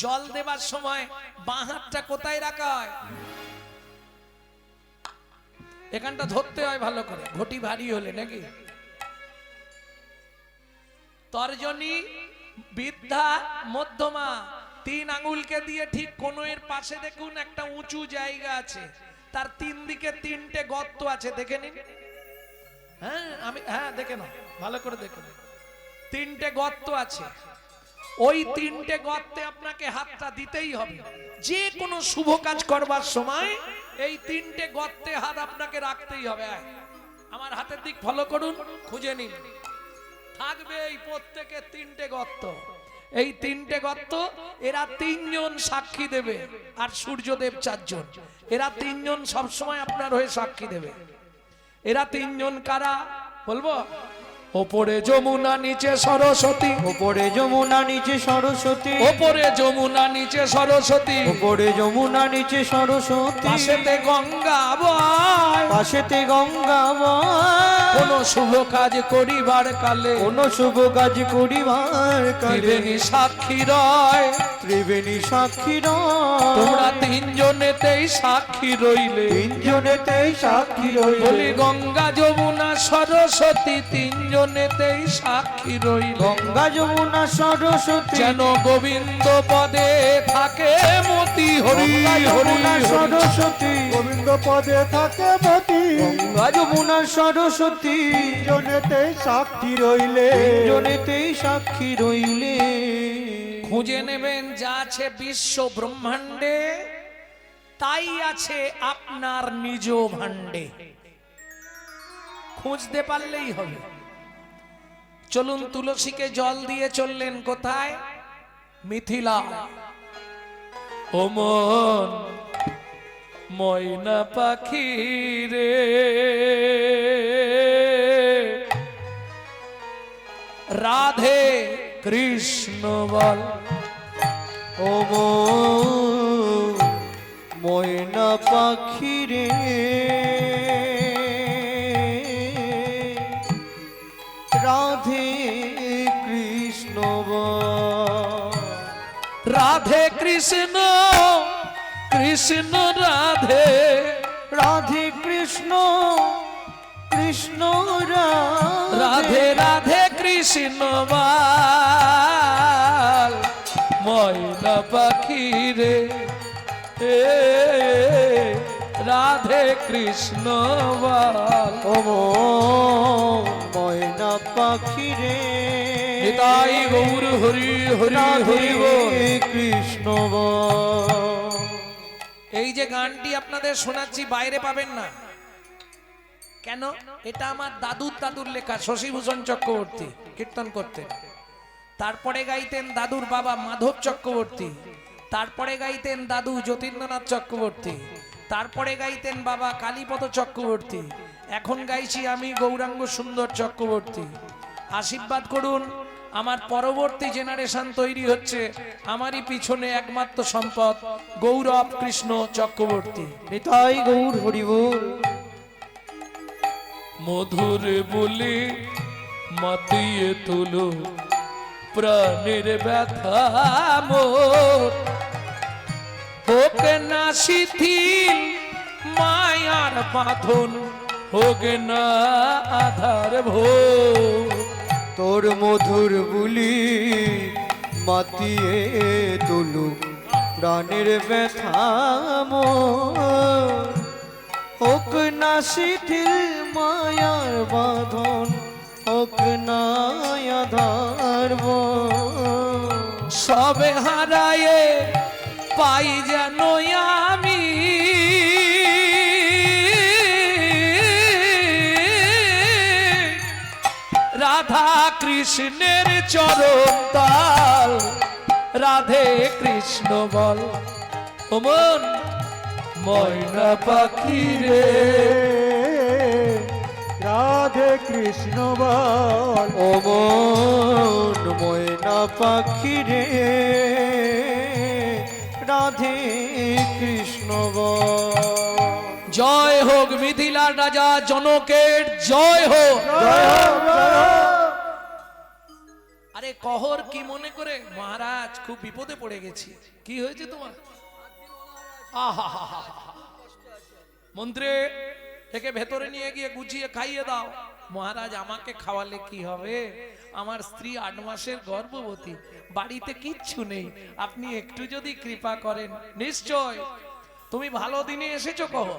জল দেবার সময় বাঁ হাতটা কোথায় রাখা হয়? এখানটা ধরতে হয় ভালো করে, ঘটি ভারী হলে নাকি। তর্জনী, বৃদ্ধা, মধ্যমা, 3 আঙ্গুলকে দিয়ে ঠিক কোণের পাশে দেখুন একটা উঁচু জায়গা আছে, তার 3 দিকে 3টে গর্ত আছে, দেখে নিন। হ্যাঁ দেখে নাও, ভালো করে দেখুন। 3টে গর্ত আছে, ওই 3টে গর্তে আপনাকে হাতটা দিতেই হবে। যে কোনো শুভ কাজ করবার সময় এই 3টে গর্তে হাত আপনাকে রাখতেই হবে। আমার হাতের দিক ফলো করুন, খুঁজে নিন, থাকবে এই প্রত্যেকের 3টে গর্ত। এই 3টে গর্ত, এরা 3 জন সাক্ষী দেবে, আর সূর্যদেব 4 জন। এরা 3 জন সবসময় আপনার হয়ে সাক্ষী দেবে। এরা 3 জন কারা বলবো? ওপরে যমুনা নিচে সরস্বতী, ওপরে যমুনা নিচে সরস্বতী, ওপরে যমুনা নিচে সরস্বতী, ওপরে যমুনা নিচে সরস্বতী, পাশেতে গঙ্গা বয়, পাশেতে গঙ্গা বয়। কোন শুভ কাজ করিবার কালে, কোন শুভ কাজ করিবার কালে ত্রিবেণী সাক্ষী রয়, ত্রিবেণী সাক্ষী রয়। তোমরা 3 জনেতেই সাক্ষী রইলে, 3 জনেতেই সাক্ষী রইলে। বলি গঙ্গা যমুনা সরস্বতী 3 জনেতেই সাক্ষী রইলে। গঙ্গা যমুনা সরস্বতী যেন গোবিন্দ পদে থাকে মতি, হরি গঙ্গা হরি যমুনা হরি। সরস্বতী, গোবিন্দ পদে থাকে মতি, গঙ্গা যমুনা সরস্বতী, জনেতে সাক্ষী রইলে। 3 জনেতেই সাক্ষী রইলে। খুঁজে নেবেন, যা আছে বিশ্ব ব্রহ্মাণ্ডে তাই আছে আপনার নিজ ভাণ্ডে। খুঁজতে পারলেই হবে। চলুন, তুলসীকে জল দিয়ে চললেন কোথায়? মিথিলা। ও মন ময়না পাখি রে, রাধে কৃষ্ণ বল। ও গো ময়না পাখি রে, রাধে কৃষ্ণ বল। রাধে কৃষ্ণ কৃষ্ণ রাধে, রাধে কৃষ্ণ কৃষ্ণ রাধে রাধে কৃষ্ণ বল। ময়না পাখি রে, রাধে কৃষ্ণ বল। ও ময়না পাখি রে, নিতাই গৌর হরি হরি হরি বল। কৃষ্ণ বল। এই যে গানটি আপনাদের শোনাচ্ছি বাইরে পাবেন না। কেন? এটা আমার দাদুর লেখা, শশীভূষণ চক্রবর্তী কীর্তন করতেন। তারপরে গাইতেন দাদুর বাবা মাধব চক্রবর্তী, তারপরে গাইতেন দাদু যতীন্দ্রনাথ চক্রবর্তী, তারপরে গাইতেন বাবা কালীপদ চক্রবর্তী, এখন গাইছি আমি গৌরাঙ্গ সুন্দর চক্রবর্তী। আশীর্বাদ করুন, আমার পরবর্তী জেনারেশন তৈরি হচ্ছে, আমারই পিছনে একমাত্র সম্পদ গৌরব কৃষ্ণ চক্রবর্তী। নিতাই গৌর হরিবোল। মধুর বলে মাতিয়ে তোলো প্রাণের ব্যথা মোর, হোক না শিথিল মায়ার বাঁধন, হোক না আধার ভোর। তোর মধুর বুলি মাতিয়ে তুলুক প্রাণের ব্যথা মোর, হোক না শিথিল মায়ার বাঁধন, হোক না আধার ভোর। সবে হারায়ে পাই যেন আমি রাধা কৃষ্ণের চরণ তাল, রাধে কৃষ্ণ বল। ও মন ময়না পাখি রে, রাধে কৃষ্ণ বল। ও মন ময়না পাখি রে, রাধে কৃষ্ণ বল। জয় হোক মিথিলার রাজা জনকের জয় হোক। আরে কহর কি মনে করে মহারাজ খুব বিপদে পড়ে গেছি। কি হয়েছে তোমার? আহা, মন্ত্রী একে ভেতরে নিয়ে গিয়ে গুছিয়ে খাইয়ে দাও। মহারাজ আমাকে খাওয়ালে কি হবে, আমার স্ত্রী 8 মাসের গর্ভবতী, বাড়িতে কিচ্ছু নেই, আপনি একটু যদি কৃপা করেন। নিশ্চয় তুমি ভালো দিনে এসেছো কহ।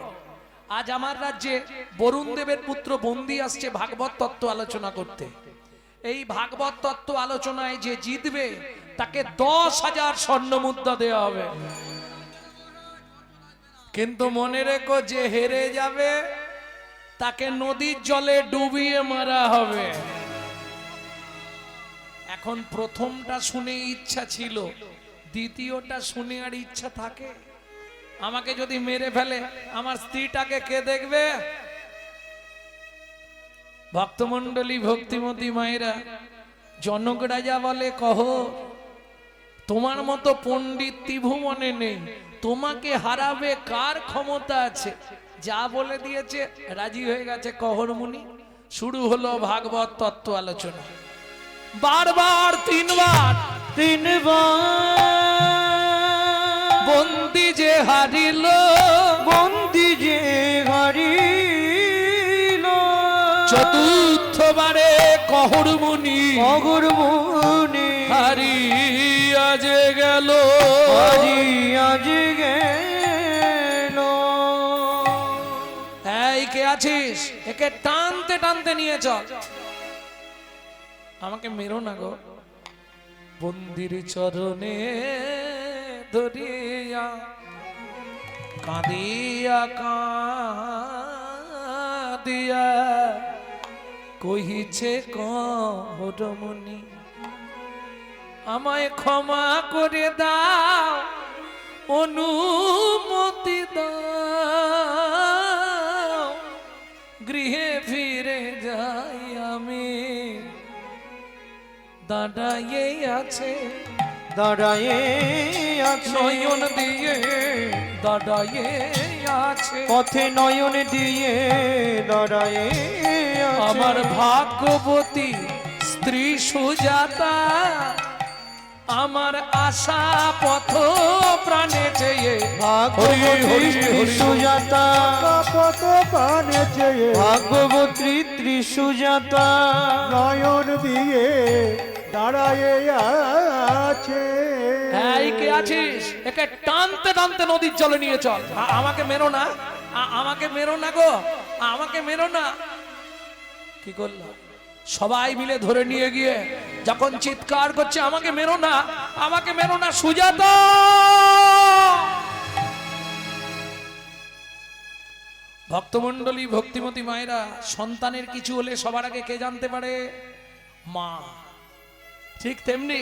আজ আমার রাজ্যে বরুণ দেবের পুত্র বন্দি আসছে ভাগবত তত্ত্ব আলোচনা করতে। এই ভাগবত তত্ত্ব আলোচনায় যে জিতবে তাকে 10,000 স্বর্ণ মুদ্রা দেওয়া হবে। কিন্তু মনে রেখো, যে হেরে যাবে তাকে নদীর জলে ডুবিয়ে মারা হবে। এখন প্রথমটা শুনে ইচ্ছা ছিল, দ্বিতীয়টা শুনে আর ইচ্ছা থাকে? আমাকে যদি মেরে ফেলে আমার স্ত্রীটাকে কে দেখবে? ভক্তমণ্ডলী ভক্তিমতী মায়েরা, জনক রাজা বলে কহ, তোমার মতো পণ্ডিত ত্রিভুবনে নেই, তোমাকে হারাবে কার ক্ষমতা আছে? যা বলে দিয়েছে রাজি হয়ে গেছে কহর মুনি। শুরু হলো ভাগবত তত্ত্ব আলোচনা। বারবার তিনবার বন্দি যে হারিল, বন্দি যে হারিল, চতুর্থবারে কহর মুনি অগর মুনি হারিয়া যে গেল, হারিয়া যে গেল। এই কে আছিস? একে টানতে টানতে নিয়ে চল। আমাকে মেরো না গো। বন্দির চরণে ধরিয়া কাঁদিয়া কাঁদিয়া কহিছে কহরমণি, আমায় ক্ষমা করে দাও, অনুমতি দাও, গৃহে ফিরে যাই আমি। দাঁড়াইয়ে আছে, দাঁড়ায়ে আছে নয়ন দিয়ে দাঁড়াইয়ে আছে, পথে নয়ন দিয়ে দাঁড়ায়ে আছে আমার ভাগ্যবতী স্ত্রী সুজাতা, আমার আশা পথ প্রাণে চেয়ে। ভাগবতী সুজাতা, কত প্রাণে চেয়ে ভাগবতী ত্রিসুজাতা, নয়ন দিয়ে দাঁড়ায়ে আছে। এই কে আছিস? একে টানতে টানতে নদীর জলে নিয়ে চল। আমাকে মেরো না, আমাকে মেরো না গো, আমাকে মেরো না। কি করলো? সবাই মিলে ধরে নিয়ে গিয়ে যখন চিৎকার করছে, আমাকে মেরো না, আমাকে মেরো না সুজাতা। ভক্তমণ্ডলী ভক্তিমতী মায়েরা, সন্তানের কিছু হলে সবার আগে কে জানতে পারে? মা। ঠিক তেমনি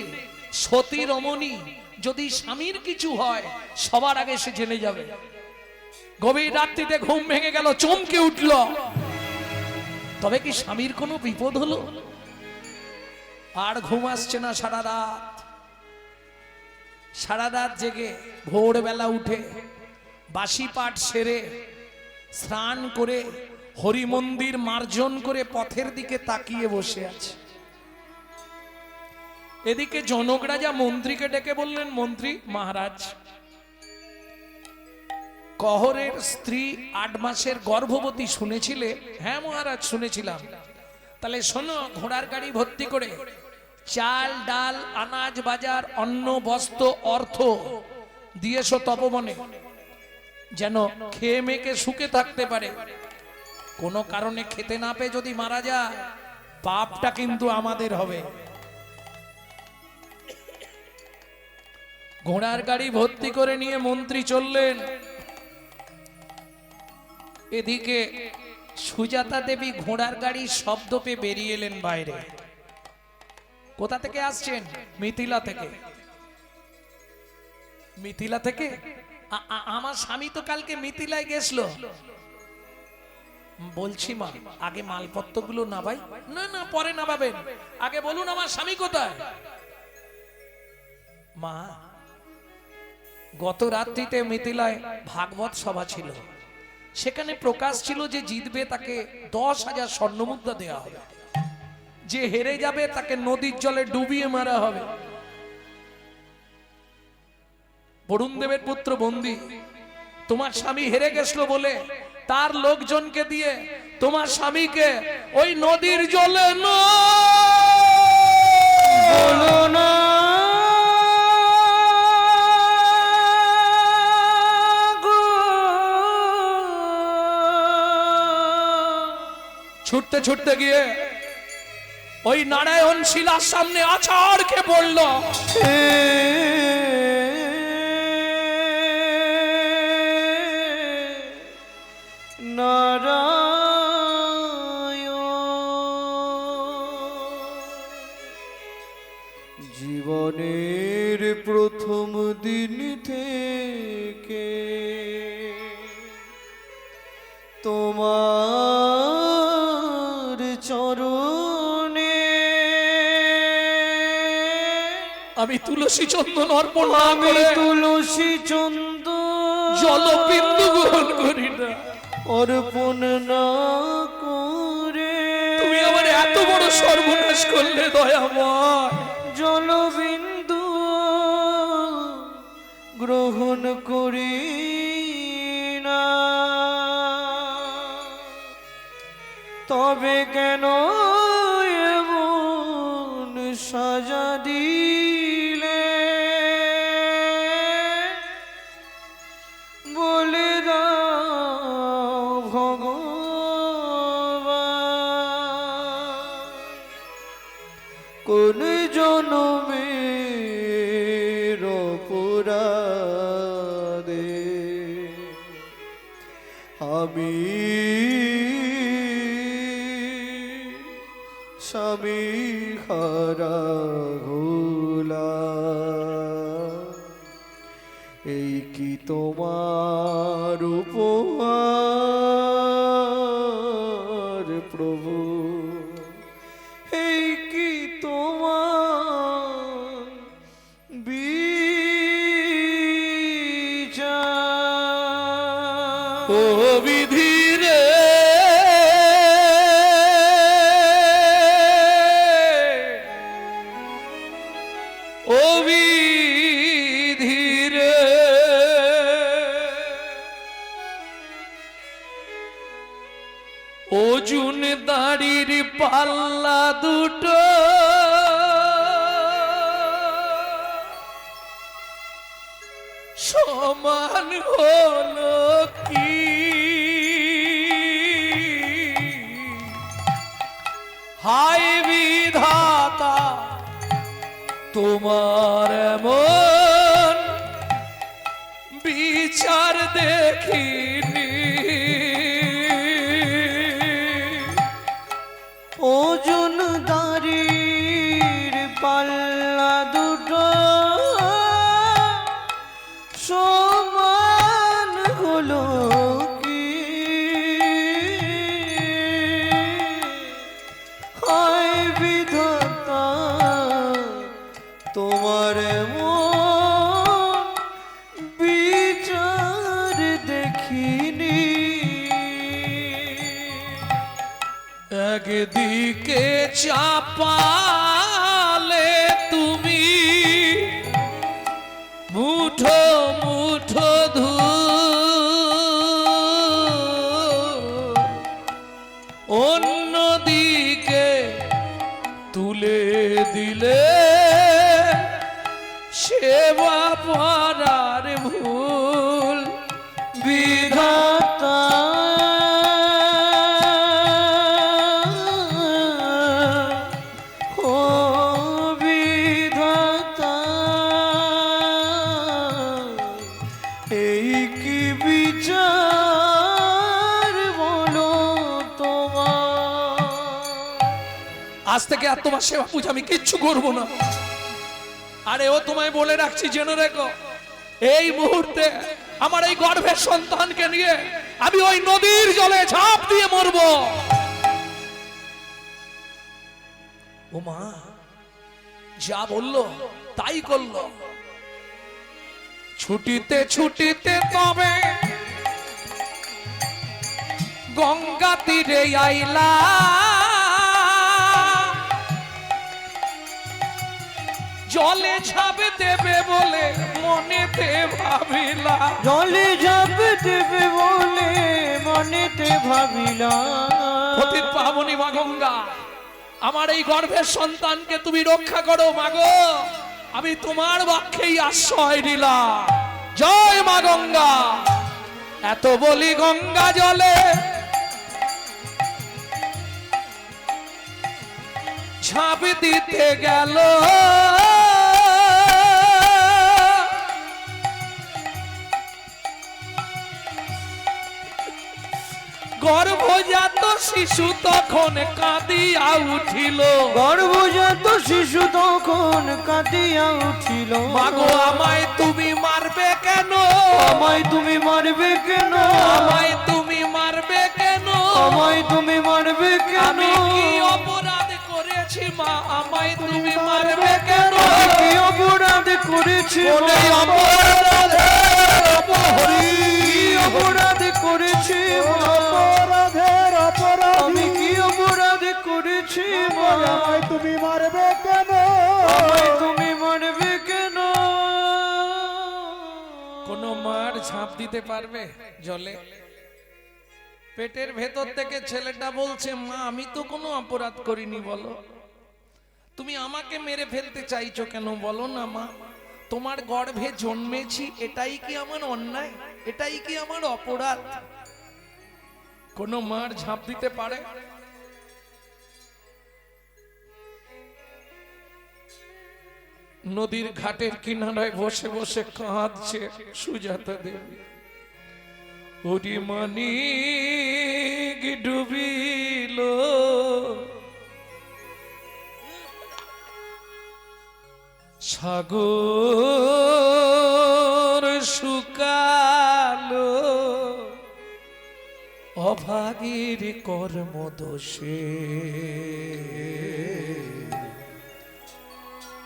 সতী রমণী যদি স্বামীর কিছু হয় সবার আগে সে জেনে যাবে। গভীর রাত্রিতে ঘুম ভেঙে গেল, চমকে উঠল, তবে কি স্বামীর কোনো বিপদ হলো? আর ঘুম আসছে না সারা রাত জেগে ভোরবেলা উঠে বাসি পাঠ সেরে স্নান করে হরি মন্দির মার্জন করে পথের দিকে তাকিয়ে বসে আছে। এদিকে জনক রাজা মন্ত্রীকে ডেকে বললেন, মন্ত্রী মহারাজ, কহরের স্ত্রী 8 মাসের গর্ভবতী শুনেছিলে? হ্যাঁ মহারাজ শুনেছিলাম। তাহলে শোনো, ঘোড়ার গাড়ি ভর্তি করে চাল ডাল আনাজ বাজার অন্ন বস্ত্র অর্থ দিয়েছো তপবনে, যেন খেয়ে মেখে সুখে থাকতে পারে। কোনো কারণে খেতে না পেয়ে যদি মারা যায় পাপটা কিন্তু আমাদের হবে। ঘোড়ার গাড়ি ভর্তি করে নিয়ে মন্ত্রী চললেন। এদিকে সুজাতা দেবী ঘোড়ার গাড়ির শব্দ পেয়ে বেরিয়ে এলেন বাইরে। কোথা থেকে আসছেন? মিথিলা থেকে। মিথিলা থেকে? আমার স্বামী তো কালকে মিথিলায় গেছিল। বলছি মা, আগে মালপত্রগুলো নাবাই। না না, পরে নাবাবেন, আগে বলুন আমার স্বামী কোথায়? মা, গত রাত্রিতে মিথিলায় ভাগবত সভা ছিল, সেখানে প্রকাশ ছিল যে জিতবে তাকে 10,000 স্বর্ণমুদ্রা দেওয়া হবে, যে হেরে যাবে তাকে নদীর জলে ডুবিয়ে মারা হবে। বরুণ দেবের পুত্র বন্দী, তোমার স্বামী হেরে গেছিল বলে তার লোকজনকে দিয়ে তোমার স্বামীকে ওই নদীর জলে বলো না ছুটতে ছুটতে গিয়ে ওই নারায়ণ শিলার সামনে আছাড় খেয়ে পড়ল। জীবনের প্রথম দিন থেকে তোমার চরণে আমি তুলসী চন্দন অর্পণ না আমি করে তুলসী চন্দন জলবিন্দু গ্রহণ করি না। অর্পণ না করে তুমি আমার এত বড় সর্বনাশ করলে দয়াময়। জলবিন্দু গ্রহণ করি না, তবে কেন এমন সাজা দিলে বলে দাও ভগবান, কোন জনমের অপরাধে আমি স্বামী হারা হলাম। এই কি তোমার উপহার প্রভু, এই কি তোমার বিচার। ও বিধি রে, ও বিধি রে, অর্জুন দাড়ির পাল্লা দুটো সমান হলো কি? হায় বিধাতা, তোমার এমন বিচার দেখিনি। ওজন দাড়ির পাল্লা দেখিনি একদিকে চাপালে তুমি মুঠো মুঠো অন্যদিকে তুলে দিলে সেবা পারার ভুল বিধাতা ও বিধাতা এই কি বিচার বলো তোমার আজ থেকে আর তোমার সেবা পূজা আমি কিচ্ছু করবো না। আরে ও তোমায় বলে রাখছি, জেনে রেখো, এই মুহূর্তে আমার এই গর্ভের সন্তানকে নিয়ে আমি ওই নদীর জলে ঝাঁপ দিয়ে মরবো। ও মা যা বললো তাই করলো। ছুটিতে ছুটিতে তবে গঙ্গা তীরে আইলা, জলে ঝাঁপ দেবে বলে মনেতে ভাবিলা, জলে ঝাঁপ দেবে বলে মনেতে ভাবিলাম। পতিত পাবনী মা গঙ্গা, আমার এই গর্ভের সন্তানকে তুমি রক্ষা করো মাগো, আমি তোমার বাক্যেই আশ্রয় দিলাম। জয় মা গঙ্গা। এত বলি গঙ্গা জলে ঝাঁপ দিতে গেল, গর্ভজাত শিশু তখন কাঁদিয়া উঠিল। গর্ভজাত শিশু তখন কাঁদিয়া উঠিল। মাগো আমায় তুমি মারবে কেন, আমায় তুমি মারবে কেন, আমায় তুমি মারবে কেন, আমায় তুমি মারবে কেন, আমি কি অপরাধ করেছি মা, আমায় তুমি মারবে কেন, কি অপরাধ করেছি বলে অপরাধের অপহরী, কি অপরাধ করেছি অপরাধের অপরাধী আমি কি অপরাধ করেছি আমায় তুমি মারবে কেন? আমায় তুমি মারবে কেন? কোন মার ঝাঁপ দিতে পারবে জলে? পেটের ভেতর থেকে ছেলেটা বলছে মা আমি তো কোনো অপরাধ করিনি, বলো তুমি আমাকে মেরে ফেলতে চাইছো কেন, বলো না মা, তোমার গর্ভে জন্মেছি এটাই কি আমার অন্যায়, এটাই কি আমার অপরাধ? কোন মার ঝাঁপ দিতে পারে? নদীর ঘাটের কিনারায় বসে বসে কাঁদছে সুজাতা দেবী। ওরি মানিক ডুবিল, সাগর শুকালো, অভাগীর কর্ম দোষে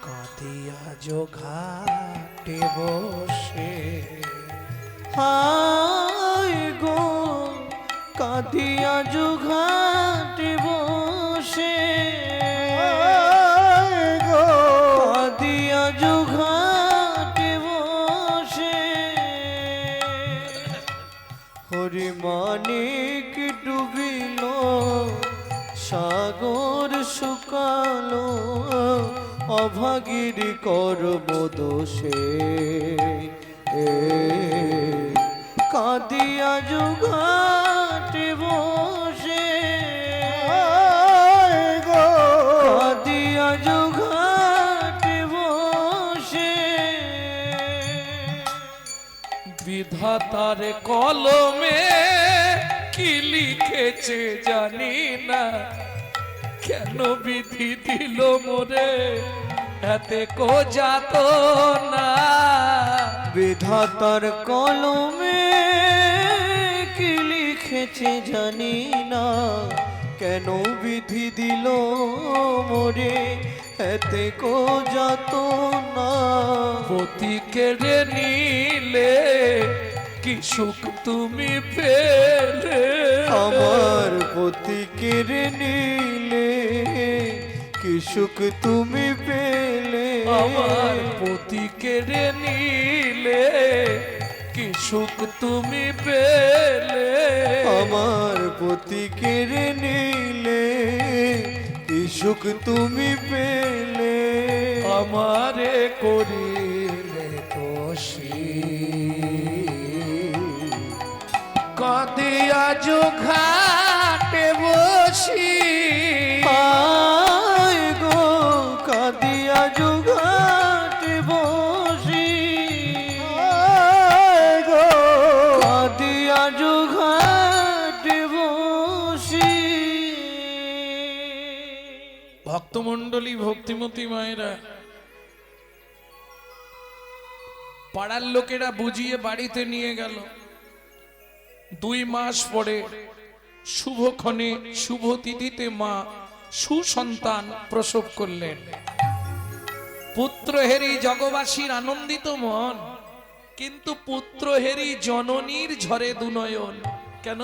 কাঁদিয়া ঘাটে বসে। হায় গো কাঁদিয়া ঘাটে বসে, গো কাঁদিয়া ঘাটে বসে, হরি মানিক ডুবিল, সাগর শুকালো, অভাগীর কর্ম দোষে কাঁদিয়া ঘাটে বসে, গো কাঁদিয়া ঘাটে বসে। বিধাতার কলমে কি লিখেছে জানি না, কেন বিধি দিল মোরে এতে কো যাত না। বিধাতার কলমে কি লিখেছে জানি না, কেন বিধি দিল মোরে এতে কো যাত না। পতি কেড়ে নিলে কি সুখ তুমি পেলে আমার পতি কেড়ে নিলে কি সুখ তুমি পেলে আমার পতি কেড়ে নিলে কি সুখ তুমি পেলে আমার পতি কেড়ে নিলে কি সুখ তুমি পেলে আমারে করিলে দোষী কদিয়া ঘাটে বসি আয় গো কাদিয়া জুঘাট বসি আয় গো কাদিয়া জুঘাট বসি ভক্তমণ্ডলী ভক্তিমতী মায়েরা পাড়ার লোকেরা বুঝিয়ে বাড়িতে নিয়ে গেল 2 মাস পরে শুভক্ষণে শুভ তিথিতে মা সুসন্তান প্রসব করলেন পুত্রহেরি জগবাসীর আনন্দিত মন কিন্তু পুত্রহেরি জননীর ঝরে দুনয়ন কেন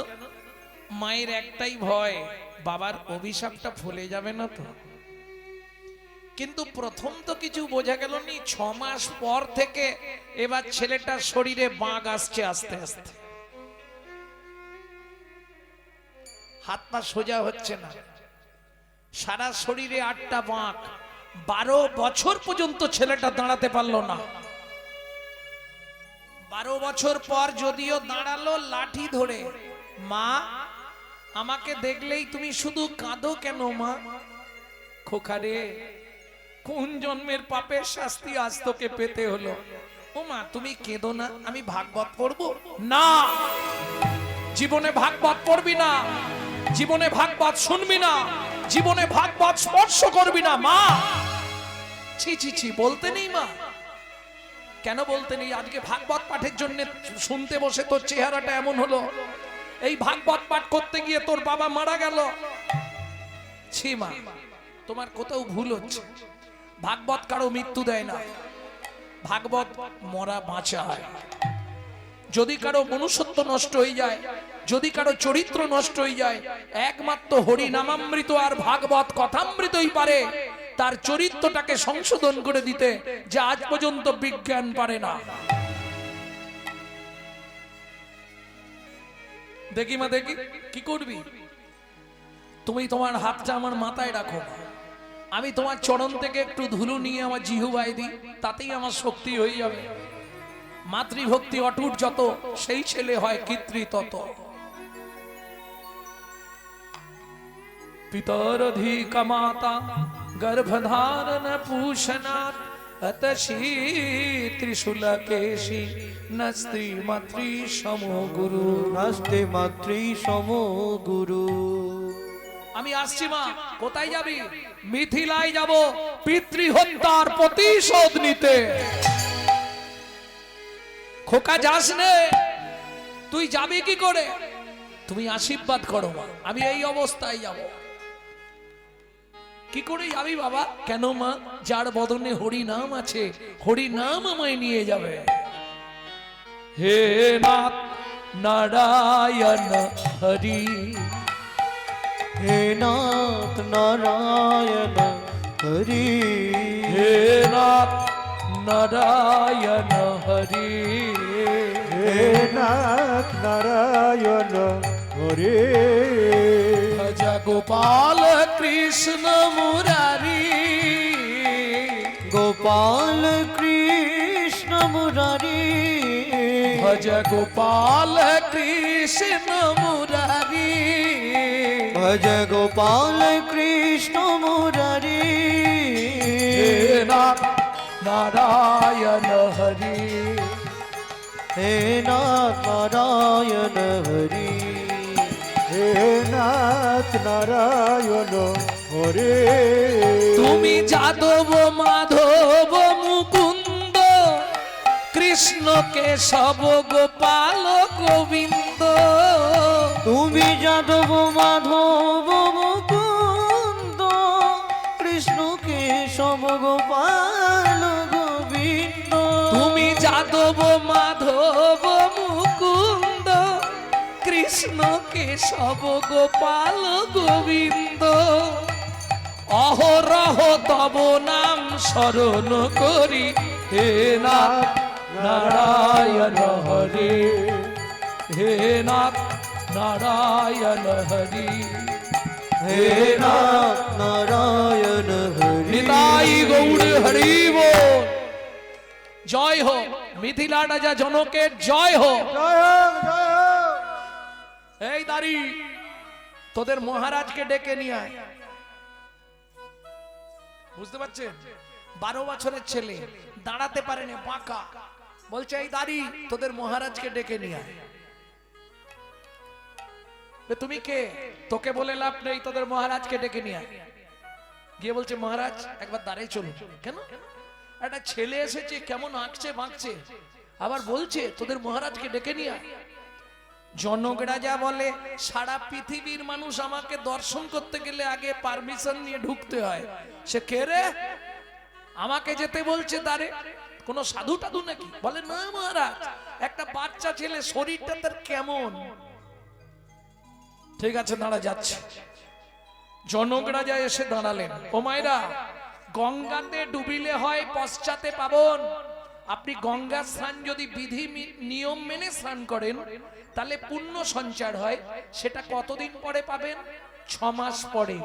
মায়ের একটাই ভয় বাবার অভিশাপটা ফলে যাবে না তো কিন্তু প্রথম তো কিছু বোঝা গেল নি 6 মাস পর থেকে এবার ছেলেটার শরীরে বাঁক আসছে আস্তে আস্তে হাত পা সোজা হচ্ছে না সারা শরীরে 8টা বাঁক 12 বছর পর্যন্ত ছেলেটা দাঁড়াতে পারলো না 12 বছর পর যদিও দাঁড়ালো লাঠি ধরে মা আমাকে দেখলেই তুমি শুধু কাঁদো কেন মা খোকারে কোন জন্মের পাপের শাস্তি আজ তোকে পেতে হলো ও মা তুমি কেঁদো না আমি ভাগবত পড়বো না জীবনে ভাগবত পড়বি না জীবনে ভাগবত শুনবি না জীবনে ভাগবত স্পর্শ করবি না মা ছি ছি ছি বলতে নেই মা কেন বলতে নেই আজকে ভাগবত পাঠের জন্য শুনতে বসে তোর চেহারাটা এমন হলো এই ভাগবত পাঠ করতে গিয়ে তোর বাবা মারা গেল ছি মা তোমার কোথাও ভুল হচ্ছে ভাগবত কারো মৃত্যু দেয় না ভাগবত মরা বাঁচায় যদি কারো মনুষ্যত্ব নষ্ট হয়ে যায় যদি কারো চরিত্র নষ্ট হয়ে যায় একমাত্র হরি নামামৃত আর ভাগবত কথামৃতই পারে তার চরিত্রটাকে সংশোধন করে দিতে যা আজ পর্যন্ত বিজ্ঞান পারে না দেখি মা দেখি কি করবি তুমি তোমার হাতটা আমার মাথায় রাখো আমি তোমার চরণ থেকে একটু ধুলো নিয়ে আমার জিহুবায় দিই তাতেই আমার শক্তি হয়ে যাবে মাতৃভক্তি অটুট যত সেই ছেলে হয় কৃত্রি তত পিতরধিক মাতা গর্ভধারণ পুষনাথ अतशी त्रिशूलकेशी नस्त्री मातृ समो गुरु নাস্তে মাতৃ সম গুরু আমি আসছি মা কোথায় যাবি মিথিলায় যাব পিতৃ হত্যার প্রতিশোধ নিতে খোকা যাস নে তুই যাবি কি করে তুমি আশীর্বাদ করো মা আমি এই অবস্থায় যাব কি করে যাবি বাবা কেন মা যার বদনে হরি নাম আছে হরি নাম আমায় নিয়ে যাবে হে নাথ নারায়ণ হরি হে নাথ নারায়ণ হরি হে নাথ নারায়ণ হরি হে নাথ নারায়ণ হরে ভজ গোপাল কৃষ্ণ মুরারি গোপাল কৃষ্ণ মুরারি ভজ গোপাল কৃষ্ণ মুরারি ভজ গোপাল কৃষ্ণ মুরারি হে নাথ নারায়ণ হরি হে নাথ নারায়ণ হরি হে নাথ নারায়ণ হরে তুমি যাদব মাধব মুকুন্দ কৃষ্ণ কেশব গোপাল গোবিন্দ তুমি যাদব মাধব মুকুন্দ কৃষ্ণ কেশব গোপাল গোবিন্দ তুমি যাদব মাধব মুকুন্দ কৃষ্ণ কেশব গোপাল গোবিন্দ অহরহ তব নাম স্মরণ করি হে নাথ নারায়ণ হরি হে নাথ নারায়ণ হরি হে নাথ নারায়ণ হরি। নিতাই গৌর হরি বল। জয় হো মিথিলা রাজা জনকের জয় হো। জয় হোক, জয় হোক। এই দাঁড়ি তোদের মহারাজকে ডেকে নিয়ে আয়। বুঝতে পারছেন 12 বছরের ছেলে দাঁড়াতে পারেনি বাঁকা, বলছে এই দাঁড়ি তোদের মহারাজকে ডেকে নিয়ে আয়। তুমি কে? তোকে বলে লাভ নেই, তোদের মহারাজকে ডেকে নিয়ে আয়। গিয়ে বলছে মহারাজ একবার দাঁড়িয়ে চলুন। কেন? একটা ছেলে এসেছে কেমন আঁকছে বাঁকছে, আবার বলছে তোদের মহারাজকে ডেকে নিয়ে আয়। জনক রাজা বলে সারা পৃথিবীর মানুষ আমাকে দর্শন করতে গেলে আগে পারমিশন নিয়ে ঢুকতে হয়। সে কে রে? আমাকে যেতে বলছে তারে কোন সাধু টাধু নাকি? বলে না মহারাজ, একটা বাচ্চা ছেলে, শরীরটা তার কেমন। ঠিক আছে দাঁড়া যাচ্ছে। জনক রাজা এসে দাঁড়ালেন। ও মায়েরা, গঙ্গাতে ডুবিলে হয় পশ্চাতে পাবন। আপনি গঙ্গা স্নান যদি বিধি নিয়ম মেনে স্নান করেন তাহলে পুণ্য সঞ্চার হয়। সেটা কতদিন পরে পাবেন? 6 মাস পরে।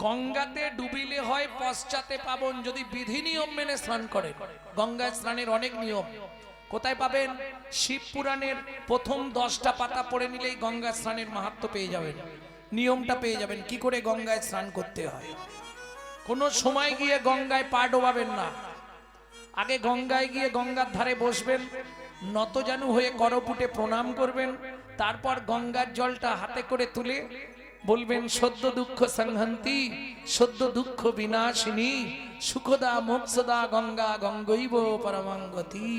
গঙ্গাতে ডুবিলে হয় পশ্চাতে পাবন যদি বিধি নিয়ম মেনে স্নান করেন। গঙ্গা স্নানের অনেক নিয়ম। কোথায় পাবেন? শিব পুরাণের প্রথম 10টা পাতা পড়ে নিলেই গঙ্গা স্নানের মাহাত্ম্য পেয়ে যাবেন, নিয়মটা পেয়ে যাবেন কি করে গঙ্গায় স্নান করতে হয়। কোনো সময় গিয়ে গঙ্গায় পা ডোবাবেন না। আগে গঙ্গায় গিয়ে গঙ্গার ধারে বসবেন, নতজানু হয়ে করপুটে প্রণাম করবেন। তারপর গঙ্গার জলটা হাতে করে তুলে বলবেন সদ্য দুঃখ সংহন্তি সদ্য দুঃখ বিনাশিনী সুখদা মোক্ষদা গঙ্গা গঙ্গৈব পরমাঙ্গতি।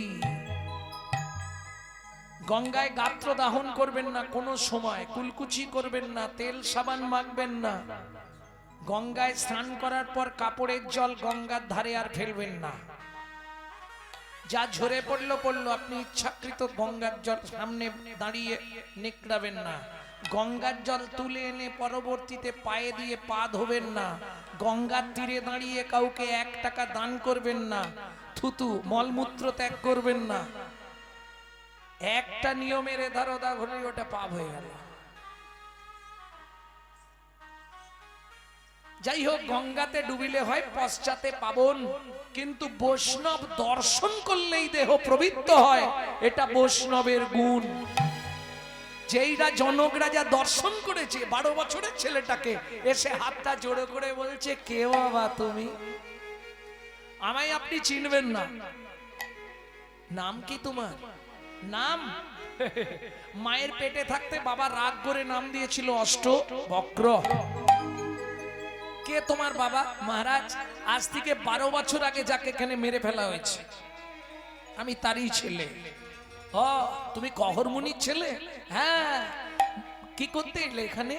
গঙ্গায় গাত্র দাহন করবেন না, কোনো সময় কুলকুচি করবেন না, তেল সাবান মাখবেন না। গঙ্গায় স্নান করার পর কাপড়ের জল গঙ্গার ধারে আর ফেলবেন না। যা ঝরে পড়লো পড়লো, আপনি ইচ্ছাকৃত গঙ্গার জল সামনে দাঁড়িয়ে নিকড়াবেন না। গঙ্গার জল তুলে এনে পরবর্তীতে পায়ে দিয়ে পা ধোবেন না। গঙ্গার তীরে দাঁড়িয়ে কাউকে 1 টাকা দান করবেন না। থুতু মলমূত্র ত্যাগ করবেন না। একটা নিয়মের এধার ওধার হলে ওটা পাপ হয়ে গেল। যাই হোক, গঙ্গাতে ডুবিলে হয় পশ্চাতে পাবন, কিন্তু বৈষ্ণব দর্শন করলেই দেহ পবিত্র হয়। এটা বৈষ্ণবের গুণ। যেইরা জনক রাজা দর্শন করেছে 12 বছরের ছেলেটাকে, এসে হাতটা জোড়ো করে বলছে কে বাবা তুমি? আমায় আপনি চিনবেন না। নাম কি তোমার? নাম মায়ের পেটে থাকতে বাবা রাগ করে নাম দিয়েছিল অষ্টবক্র। কে তোমার বাবা? মহারাজ আজ থেকে 12 বছর আগে যাকে এখানে মেরে ফেলা হয়েছে আমি তারই ছেলে। ও তুমি কহরমুনির ছেলে? হ্যাঁ। কি করতে এলে এখানে?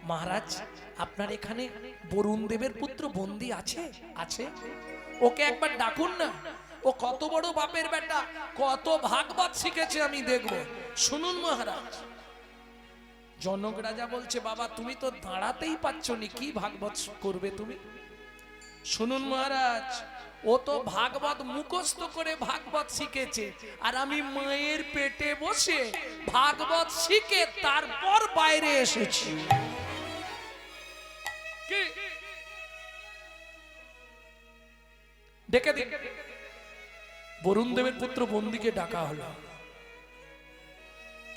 মহারাজ আপনার এখানে বরুণ দেবের পুত্র বন্দী আছে। আছে, ওকে একবার ডাকুন না। ও কত বড় বাপের বেটা, কত ভাগবত শিখেছে আমি দেখব। শুনুন মহারাজ। জনক রাজা বলছে বাবা তুমি তো দাঁড়াতেই পাচ্ছ নি, কি ভাগবত করবে তুমি? শুনুন মহারাজ, ও তো ভাগবত মুখস্থ করে ভাগবত শিখেছে, আর আমি মায়ের পেটে বসে ভাগবত শিখে তারপর বাইরে এসেছি। ডেকে দিন। বরুণ দেবের পুত্র বন্দীকে ডাকা হলো।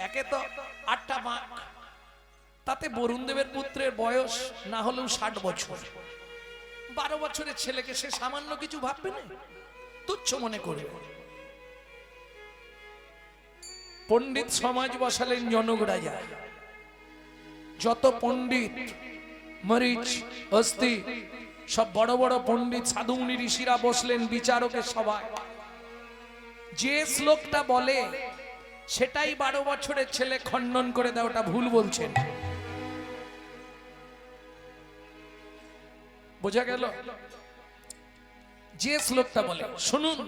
একে তো 8টা বাঁক, তাতে বরুণ দেবের পুত্রের বয়স না হলেও 60 বছর। 12 বছরের ছেলেকে সে সামান্য কিছু ভাববে না, তুচ্ছ মনে করবে। পণ্ডিত সমাজ বসালেন জনক রাজা। যত পণ্ডিত মরিচ অস্তি সব বড় বড় পণ্ডিত সাধুমুনি ঋষিরা বসলেন বিচারকের সভায়। যে শ্লোকটা বলে সেটাই 12 বছরের ছেলে খণ্ডন করে দেয়, ওটা ভুল বলছেন। বোঝা গেল? যে শ্লোকটা বলে শুনুন।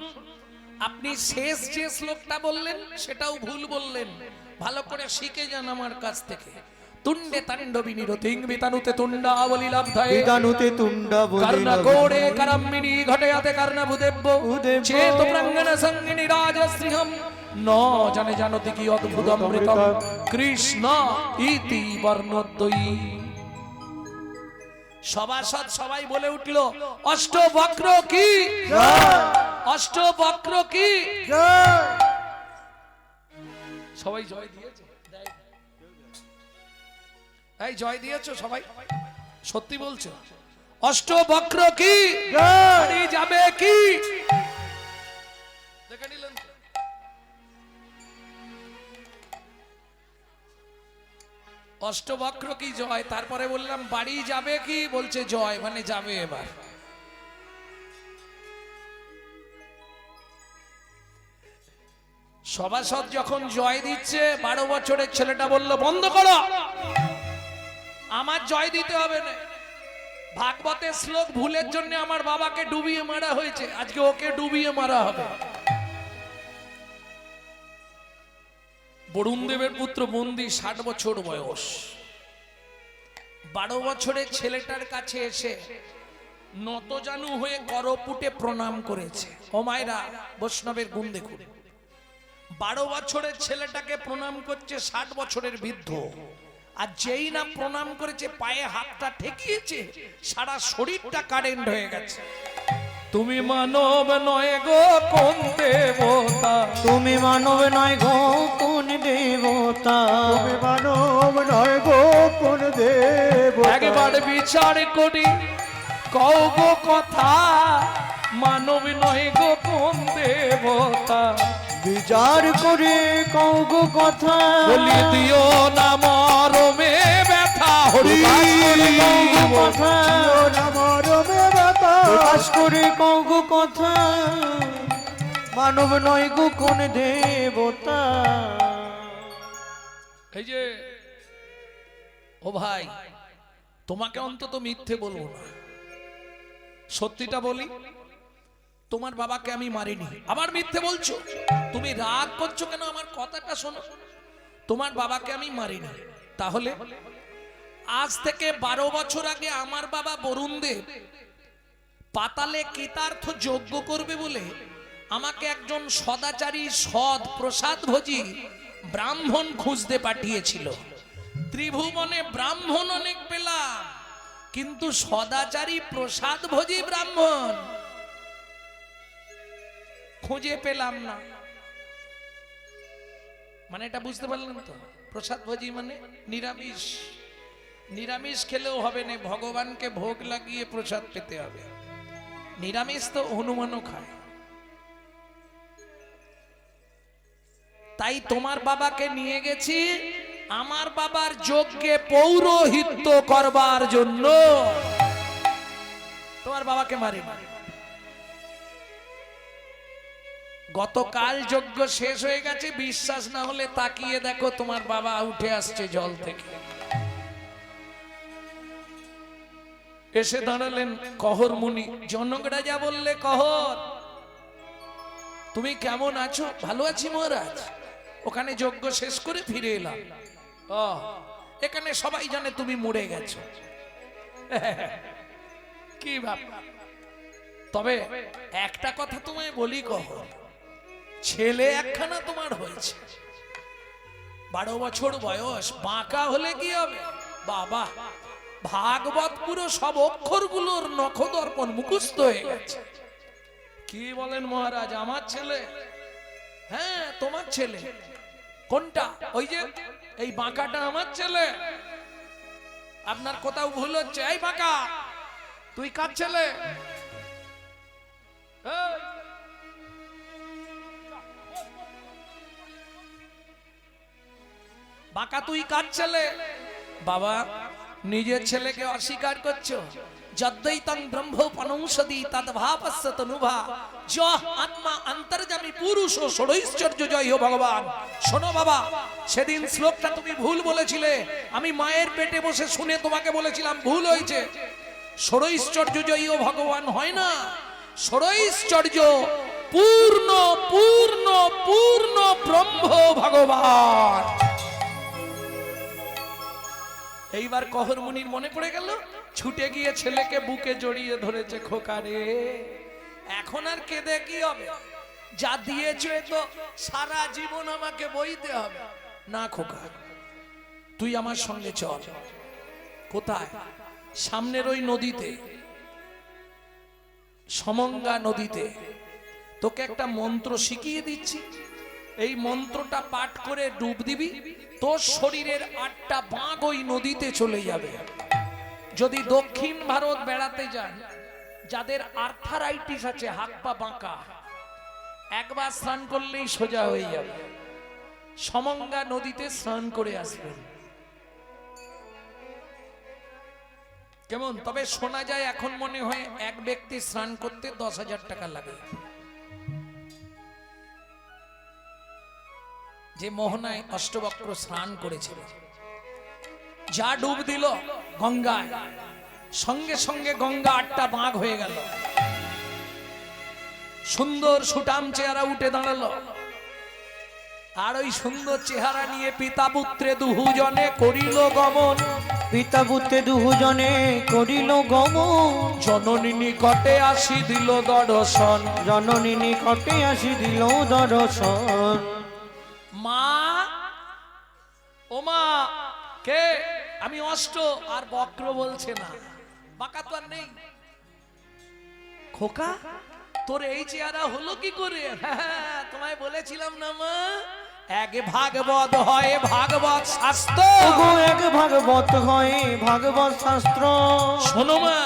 আপনি শেষ যে শ্লোকটা বললেন সেটাও ভুল বললেন, ভালো করে শিখে যান আমার কাছ থেকে। তুণ্ডে তাণ্ডবী নিরতিং বিতানুতে তুণ্ডাবলী লব্ধয়ে বিদানুতে তুণ্ডা কর্ণ কোড়ে করম্মিনী ঘটয়াতে কর্ণভুদেব্য চেত প্রাঙ্গণ সঙ্গিনী রাজশ্রীহম ন জানে জানতি কি অদ্ভুত অমৃতম কৃষ্ণ ইতি বর্ণদ্বয়ী। সভাসদ সবাই বলে উঠল অষ্টবক্র কি, অষ্টবক্র কি। সবাই জয় দিয়েছে, এই জয় দিয়েছো সবাই, সত্যি বলছো? অষ্টবক্র কি বাড়ি যাবে কি? দেখে নিলেন তো? অষ্টবক্র কি জয়, তারপরে বললাম বাড়ি যাবে কি, বলছে জয় মানে যাবে এবার। সভাসদ যখন জয় দিচ্ছে 12 বছরের ছেলেটা বলল বন্ধ করো, আমার জয় দিতে হবে না। ভাগবতের শ্লোক ভুলের জন্য আমার বাবাকে ডুবিয়ে মারা হয়েছে, আজকে ওকে ডুবিয়ে মারা হবে। বরুণ দেবের পুত্র বন্দি 60 বছর বয়স, 12 বছরের ছেলেটার কাছে এসে নতজানু হয়ে করপুটে প্রণাম করেছে। ও মায়েরা, বৈষ্ণবের গুণ দেখুন, 12 বছরের ছেলেটাকে প্রণাম করছে 60 বছরের বৃদ্ধ, আর যেই না প্রণাম করেছে পায়ে হাতটা ঠেকিয়েছে সারা শরীরটা কারেন্ট হয়ে গেছে। তুমি মানব নয় গো কোন দেবতা, তুমি মানব নয় গো কোন দেবতা, তুমি মানব নয় গো কোন দেবতা। একবার বিচার করি কও গো কথা, মানব নয় গো কোন দেবতা। বিচার করে কও গো কথা, বলি দিও না মরমে ব্যথা, হরি কথা প্রকাশ করে কও গো কথা, মানব নয় গো কোন দেবতা। এই যে ও ভাই, তোমাকে অন্তত মিথ্যে বলবো না, সত্যিটা বলি, তোমার বাবাকে আমি মারিনি, আবার মিথ্যে বলছো। তুমি রাগ করছো কেন? আমার কথাটা শোনো, তোমার বাবাকে আমি মারিনি। তাহলে আজ থেকে 12 বছর আগে আমার বাবা বরুণ দেব পাতালে কৃতার্থ যজ্ঞ করবে বলে আমাকে একজন সদাচারী সৎ প্রসাদভোজী ব্রাহ্মণ খুঁজতে পাঠিয়েছিল। ত্রিভুবনে ব্রাহ্মণ অনেক পেলাম, কিন্তু সদাচারী প্রসাদভোজী ব্রাহ্মণ খুঁজে পেলাম না। মানে এটা বুঝতে পারলেন তো? প্রসাদভোজী মানে নিরামিষ, নিরামিষ খেলেও হবে না, ভগবানকে ভোগ লাগিয়ে প্রসাদ পেতে হবে। নিরামিষ তো হনুমানও খায়। তাই তোমার বাবাকে নিয়ে গেছি আমার বাবার যজ্ঞে পৌরোহিত্য করবার জন্য। তোমার বাবাকে মারি মারি। গতকাল যজ্ঞ শেষ হয়ে গেছে, বিশ্বাস না হলে তাকিয়ে দেখো, তোমার বাবা উঠে আসছে জল থেকে। এসে দাঁড়ালেন কহর মুনি। জনক রাজা বললে, কহর তুমি কেমন আছো? ভালো আছি মহারাজ, ওখানে যজ্ঞ শেষ করে ফিরে এলাম। ও, এখানে সবাই জানে তুমি মরে গেছো। কি ভাব। তবে একটা কথা তোমায় বলি কহর, ছেলে একখানা তোমার হয়েছে, 12 বছর বয়স, বাঁকা হলে কি হবে? বাবা, ভাগবত পুরো সব অক্ষরগুলোর নখদর্পণ মুখস্থ হয়ে গেছে। কি বলেন মহারাজ? আমার ছেলে? হ্যাঁ, তোমার ছেলে। কোনটা? ওই যে এই বাঁকাটা আমার ছেলে। আপনার কোথাও ভুল হচ্ছে। এই বাঁকা, তুই কার ছেলে? এই, বাঁকা তুই কার ছেলে? বাবা, নিজের ছেলেকে অস্বীকার করছো। যদ্দৈতং ব্রহ্মোপনংসদি তদ্ভাবস্য তনুভা যহ আত্মা অন্তর্যামী পুরুষ ষড়ৈশ্বর্য জয় ভগবান। শোনো বাবা, সেদিন শ্লোকটা তুমি ভুল বলেছিলে, আমি মায়ের পেটে বসে শুনে তোমাকে বলেছিলাম ভুল হয়েছে। ষড়ৈশ্বর্য জয় ভগবান হয় না, ষড়ৈশ্বর্য পূর্ণ পূর্ণ পূর্ণ ব্রহ্ম ভগবান। এইবার কহর মুনির মনে পড়ে গেল, ছুটে গিয়ে ছেলেকে বুকে জড়িয়ে ধরেছে। খোকা রে, এখন আর কেঁদে কি হবে? যা দিয়েছো তো সারা জীবন আমাকে বইতে হবে না। খোকা, তুই আমার সঙ্গে চল। কোথায়? সামনের ওই নদীতে, সমঙ্গা নদীতে তোকে একটা মন্ত্র শিখিয়ে দিচ্ছি। এই মন্ত্রটা পাঠ করে ডুব দিবি, তোর শরীরের 8টা বাঁক ওই নদীতে চলে যাবে। যদি দক্ষিণ ভারত বেড়াতে যান, যাদের আর্থারাইটিস আছে, হাত পা বাঁকা, একবার স্নান করলেই সোজা হয়ে যাবে। সমঙ্গা নদীতে স্নান করে আসবেন। কেমন? তবে শোনা যায় এখন মনে হয় এক ব্যক্তি স্নান করতে 10,000 টাকা লাগে। যে মোহনায় অষ্টবক্র স্নান করেছিল, যা ডুব দিল গঙ্গায়, সঙ্গে সঙ্গে গঙ্গা 8টা বাঁক হয়ে গেল। সুন্দর সুটাম চেহারা উঠে দাঁড়ালো। আর ওই সুন্দর চেহারা নিয়ে পিতা পুত্রে দুজনে করিল গমন। পিতা পুত্রে দুজনে করিল গমন। জননী নিকটে আসি দিল দর্শন। জননী নিকটে আসি দিল দর্শন। মা, ও মা, কে? আমি অষ্ট। আর বক্র বলছে না, বাঁকা তো আর নেই। খোকা, তোর এই চেহারা হলো কি করে? হ্যাঁ, তোমায় বলেছিলাম না মা, এক ভাগবত হয় ভাগবত শাস্ত্র। ওগো এক ভাগবত হয় ভাগবত শাস্ত্র। শোনো মা,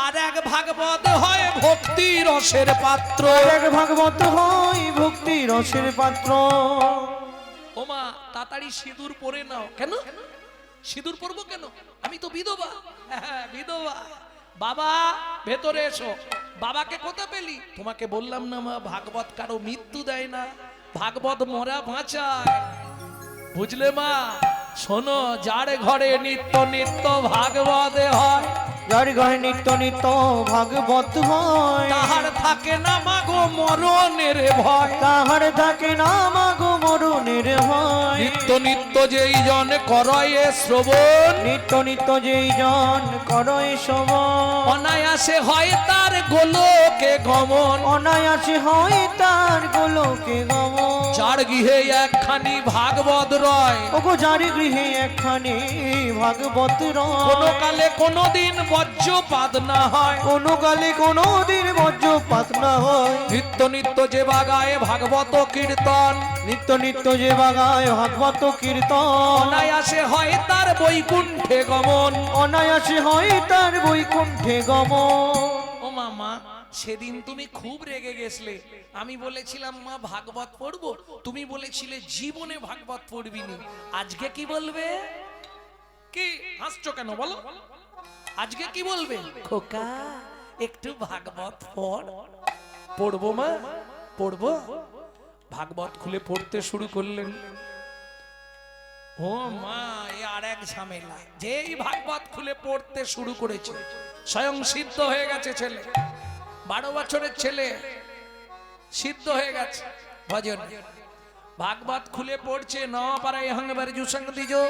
আর এক ভাগবত হয় ভক্তি রসের পাত্র। এক ভাগবত হয় ভক্তি রসের পাত্র। ও মা, তাড়াতাড়ি সিঁদুর পরে নাও। কেন সিঁদুর পরবো কেন? আমি তো বিধবা। হ্যাঁ, বিধবা। বাবা, ভেতরে এসো। বাবাকে কোথা পেলি? তোমাকে বললাম না মা, ভাগবত কারো মৃত্যু দেয় না, ভাগবত মরা বাঁচায়। বুঝলে মা? শোনো, যার ঘরে নিত্য নিত্য ভাগবত হয়, যার ঘরে নিত্য নিত্য ভাগবত হয়, তাহার থাকে না মাগো মরণের ভয়। তাহার থাকে না মাগো মরণের ভয়। নিত্য নিত্য যেই জন করয়ে শ্রবণ, নিত্য নিত্য যেই জন করয় শ্রবণ, অনায়াসে হয় তার গোলকে গমন। অনায়াসে হয় তার গোলকে গমন। যার গৃহে একখানি ভাগবত রয়, ওগো যার গৃহে একখানি ভাগবত রয়, কোনো কালে কোনো দিন বজ্রপাত না হয়। কোনো কালে কোনো দিন বজ্রপাত না হয়। নিত্য নিত্য যে বাগায় ভাগবত কীর্তন, নিত্য নিত্য যে বাগায় ভাগবত কীর্তন, অনায়াসে হয় তার বৈকুণ্ঠে গমন। অনায়াসে হয় তার বৈকুণ্ঠে গমন। ও মামা, সেদিন তুমি খুব রেগে গেছলে। আমি বলেছিলাম মা ভাগবত পড়বো, তুমি বলেছিলে জীবনে ভাগবত পড়বিনি। আজকে কি বলবে? কি হাসছো কেন বলো? আজকে কি বলবে? খোকা, একটু ভাগবত পড়। পড়বো মা, পড়বো। ভাগবত খুলে পড়তে শুরু করলেন। ও মা, এ আর এক ঝামেলা। যেই ভাগবত খুলে পড়তে শুরু করেছে, স্বয়ং সিদ্ধ হয়ে গেছে ছেলে। 12 বছরের ছেলে সিদ্ধ হয়ে গেছে ভজন। ভাগবত খুলে পড়ছে। নপারায় হংবার জুসং দিজো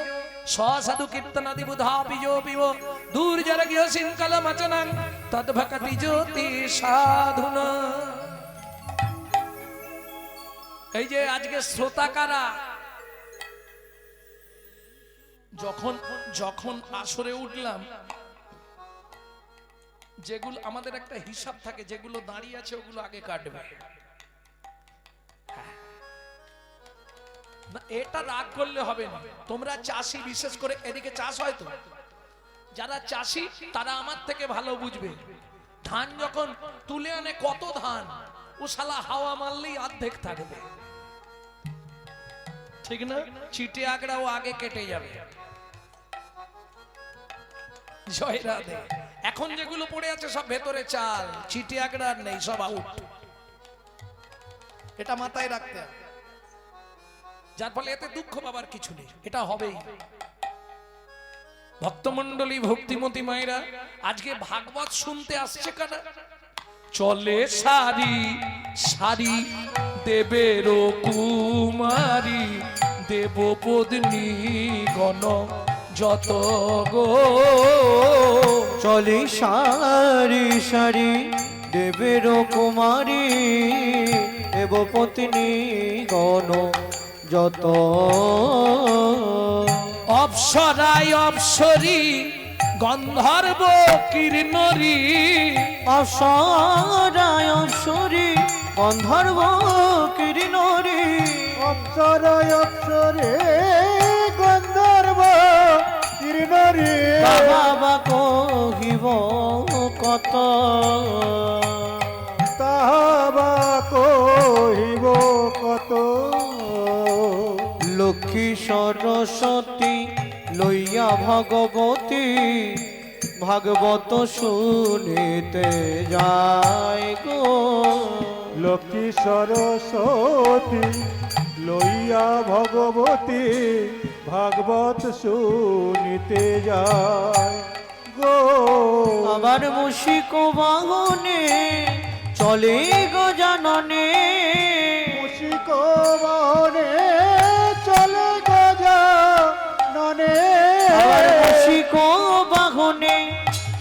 সাধু কীর্তনাদি বুধা পিজো পিবো দূর জরগিয় সিনকল মচনং তদ্ভকতি জ্যোতি সাধুনা। এই যে আজকে শ্রোতাকারা যখন যখন আসরে উঠলাম, যেগুলো আমাদের একটা হিসাব থাকে, যেগুলো দাঁড়িয়ে আছে ওগুলো আগে কাটবে। না, এটা রাগ করলে হবে না। তোমরা চাষি, বিশেষ করে এদিকে চাষ হয় তো, যারা চাষি তারা আমার থেকে ভালো বুঝবে। ধান যখন তুলে আনে, কত ধান, ও শালা হাওয়া মারলেই অর্ধেক থাকবে, ঠিক না? চিটে আগড়াও আগে কেটে যাবে। জয় রাধে। এখন যেগুলো পড়ে আছে সব ভেতরে চাল, চিটে আগড়া নেই, সব আউট। এটা মাথায় রাখতে হবে। যার ফলে এতে দুঃখ পাবার কিছু নেই, এটা হবেই। ভক্তমণ্ডলী, ভক্তিমতী মায়েরা, আজকে ভাগবত শুনতে আসছে কারা? চলে সারি সারি দেবের কুমারী দেবপত্নী গণ যত গো। চলে সারি সারি দেবের কুমারী দেবপত্নী গণ যত। অপ্সরায় অপ্সরী গন্ধর্ব কিরণরী অপ্সরায় অপ্সরী গন্ধর্ব কিরণরী। অপ্সরে অপ্সরে গন্ধর্ব কিরণরী বাবা কহিব কত তাহাবা কহিব কত। লক্ষ্মী সরস্বতী লইয়া ভগবতী ভাগবত শুনিতে যায় গো। লক্ষ্মী সরস্বতী লইয়া ভগবতী ভাগবত শুনিতে যায় গো। আবার মুশিক বাহনে চলে গজাননে। মুশিক বাহনে চলে গজাননে। আবার মুশিক বাহনে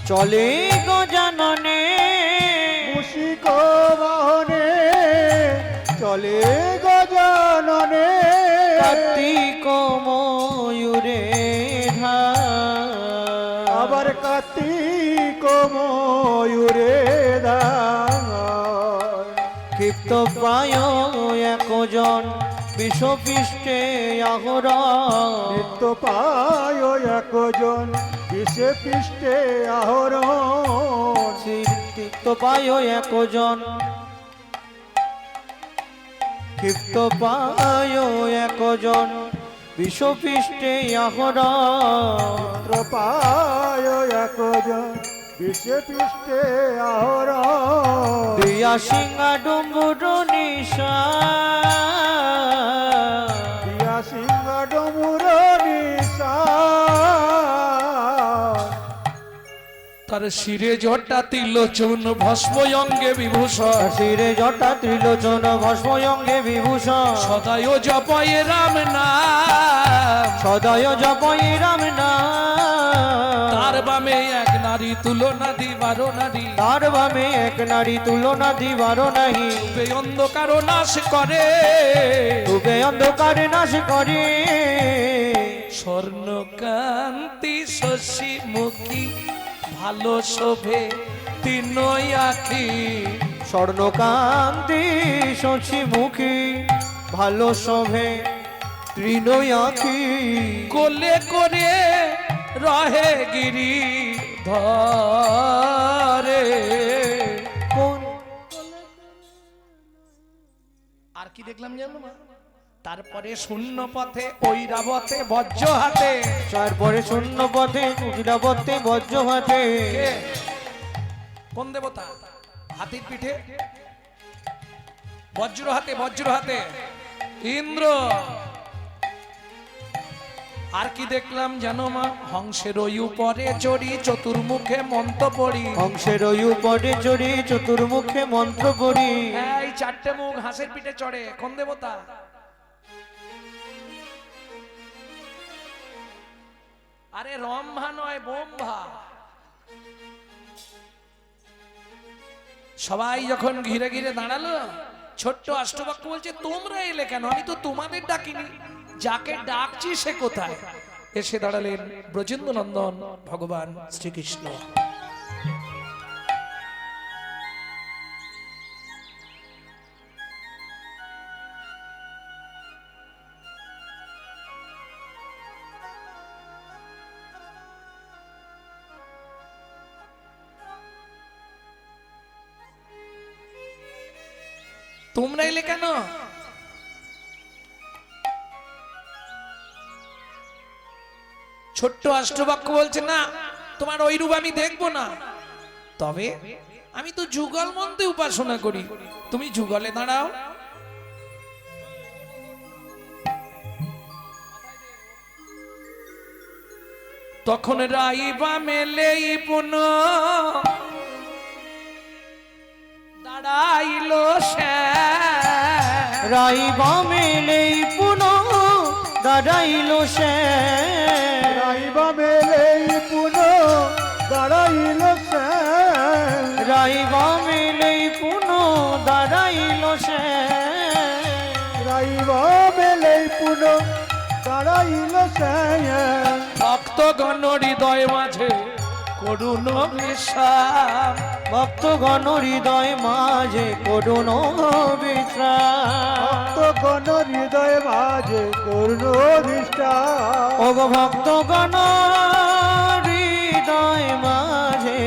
চলে গজাননে। মুশিক বাহনে চলে গজাননে। কার্তিক ময়ূরে আবার কার্তিক ময়ূরে ক্ষিপ্ত প্রায় একজন বিষপৃষ্ঠে আহরণ। নিত্য পায় একজন বিষে পৃষ্ঠে আহরণ। ক্ষিপ্ত পায় একজন ক্ষিপ্ত পায় একজন বিষপৃষ্ঠে আহরণ। পায় একজন বিষে পৃষ্ঠে আহরণ। দিয়া সিংহা ডুম্বুর নিশা দিয়া সিংহ ডমুর নিশা। তার শিরে জটা তিলোচন ভস্ম অঙ্গে বিভূষণ শিরে জটা ত্রিলোচন ভস্ম অঙ্গে বিভূষণ। সদায় জপয়ে রাম নাম সদয় জপই রাম নাম। তার বামে এক নারী তুলনা দিবার নারী তার বামে এক নারী তুলনা দিবার নাহি। বে অন্ধকার নাশ করে তবে অন্ধকারে নাশ করে। স্বর্ণকান্তি শশী মুখী ভালো শোভে তিন আখি স্বর্ণকান্তি শশী মুখী ভালো শোভে তৃণয় আখি। কোলে করে রহে গিরি ধরে। কোন আর কি দেখলাম জানো মা? তারপরে শূন্য পথে ঐরাবতে বজ্র হাতে। তারপরে শূন্য পথে কুটিরাবতে বজ্র হাতে। কে? কোন দেবতা? হাতির পিঠে বজ্র হাতে বজ্র হাতে ইন্দ্র। আর কি দেখলাম জানো মা? হংসের ওই উপরে চড়ি চতুর্মুখে মন্ত্র পড়ি। হংসের ওই উপরে চড়ি চতুর্মুখে মন্ত্র পড়ি। এই চারটে মুখ হাঁসের পিঠে চড়ে কোন দেবতা? আরে রম্ভা নয় বোম্ভা। সবাই যখন ঘিরে ঘিরে দাঁড়ালো ছোট্ট অষ্টবাক্য বলছে তোমরা এলে কেন? আমি তো তোমাদের ডাকিনি, যাকে ডাকছি সে কোথায়? এসে দাঁড়ালেন ব্রজেন্দ্র নন্দন ভগবান শ্রীকৃষ্ণ। তোমরা এলে কেন? ছোট্ট অষ্টবাক্য বলছে না, তোমার ওই রূপ আমি দেখবো না। তবে আমি তো যুগল মন্ত্রে উপাসনা করি, তুমি যুগলে দাঁড়াও। তখন রাইবা মেলেই পুন দাঁড়াইল শ্যাম রাই বামেলেই পুনো দাঁড়াইল সে রাইবা মেলেই পুন দাঁড়াইল শ্যাম রাই বামেলেই পুনো দাঁড়াইল সে রাইবা মেলেই পুন দাঁড়াইল শ্যাম ভক্তগণ হৃদয় মাঝে করুণ বিষাদ ভক্তগণ হৃদয় মাঝে করুণ বিশ্রাম ভক্তগণ হৃদয় মাঝে করুণ দৃষ্টা ওগো ভক্তগণ হৃদয় মাঝে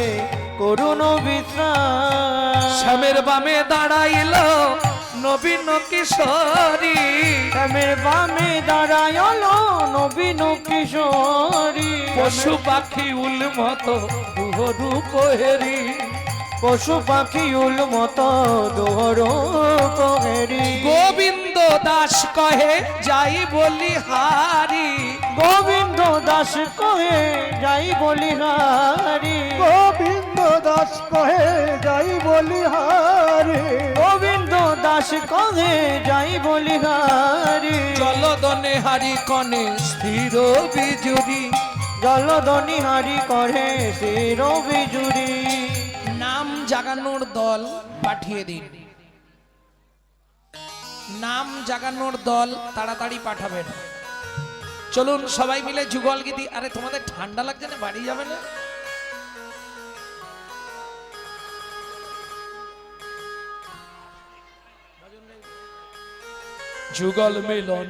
করুণ বিশ্রাম শ্যামের বামে দাঁড়াইল নবীন কিশোরী শ্যামের বামে দাঁড়ায়ল নবীন কিশোরী পশু পাখি উল মতো দুহরু কোহেরি পশু পাখি উল মতো দোহরো কোহেরি গোবিন্দ দাস কহে যাই বলি হারি গোবিন্দ দাস কহে যাই বলিহারি গোবিন্দ দাস কহে যাই বলিহারে গোবিন্দ দাস কহে যাই বলিহারি জলদনে হারি কনে স্থির বিজুরি জলদনি হারি করে শির বিজুরি নাম জাগানোর দল পাঠিয়ে দিন নাম জাগানোর দল তাড়াতাড়ি পাঠাবেন চলুন সবাই মিলে যুগল গীতি আরে তোমাদের ঠান্ডা লাগছে না বাড়ি যাবে না যুগল মিলন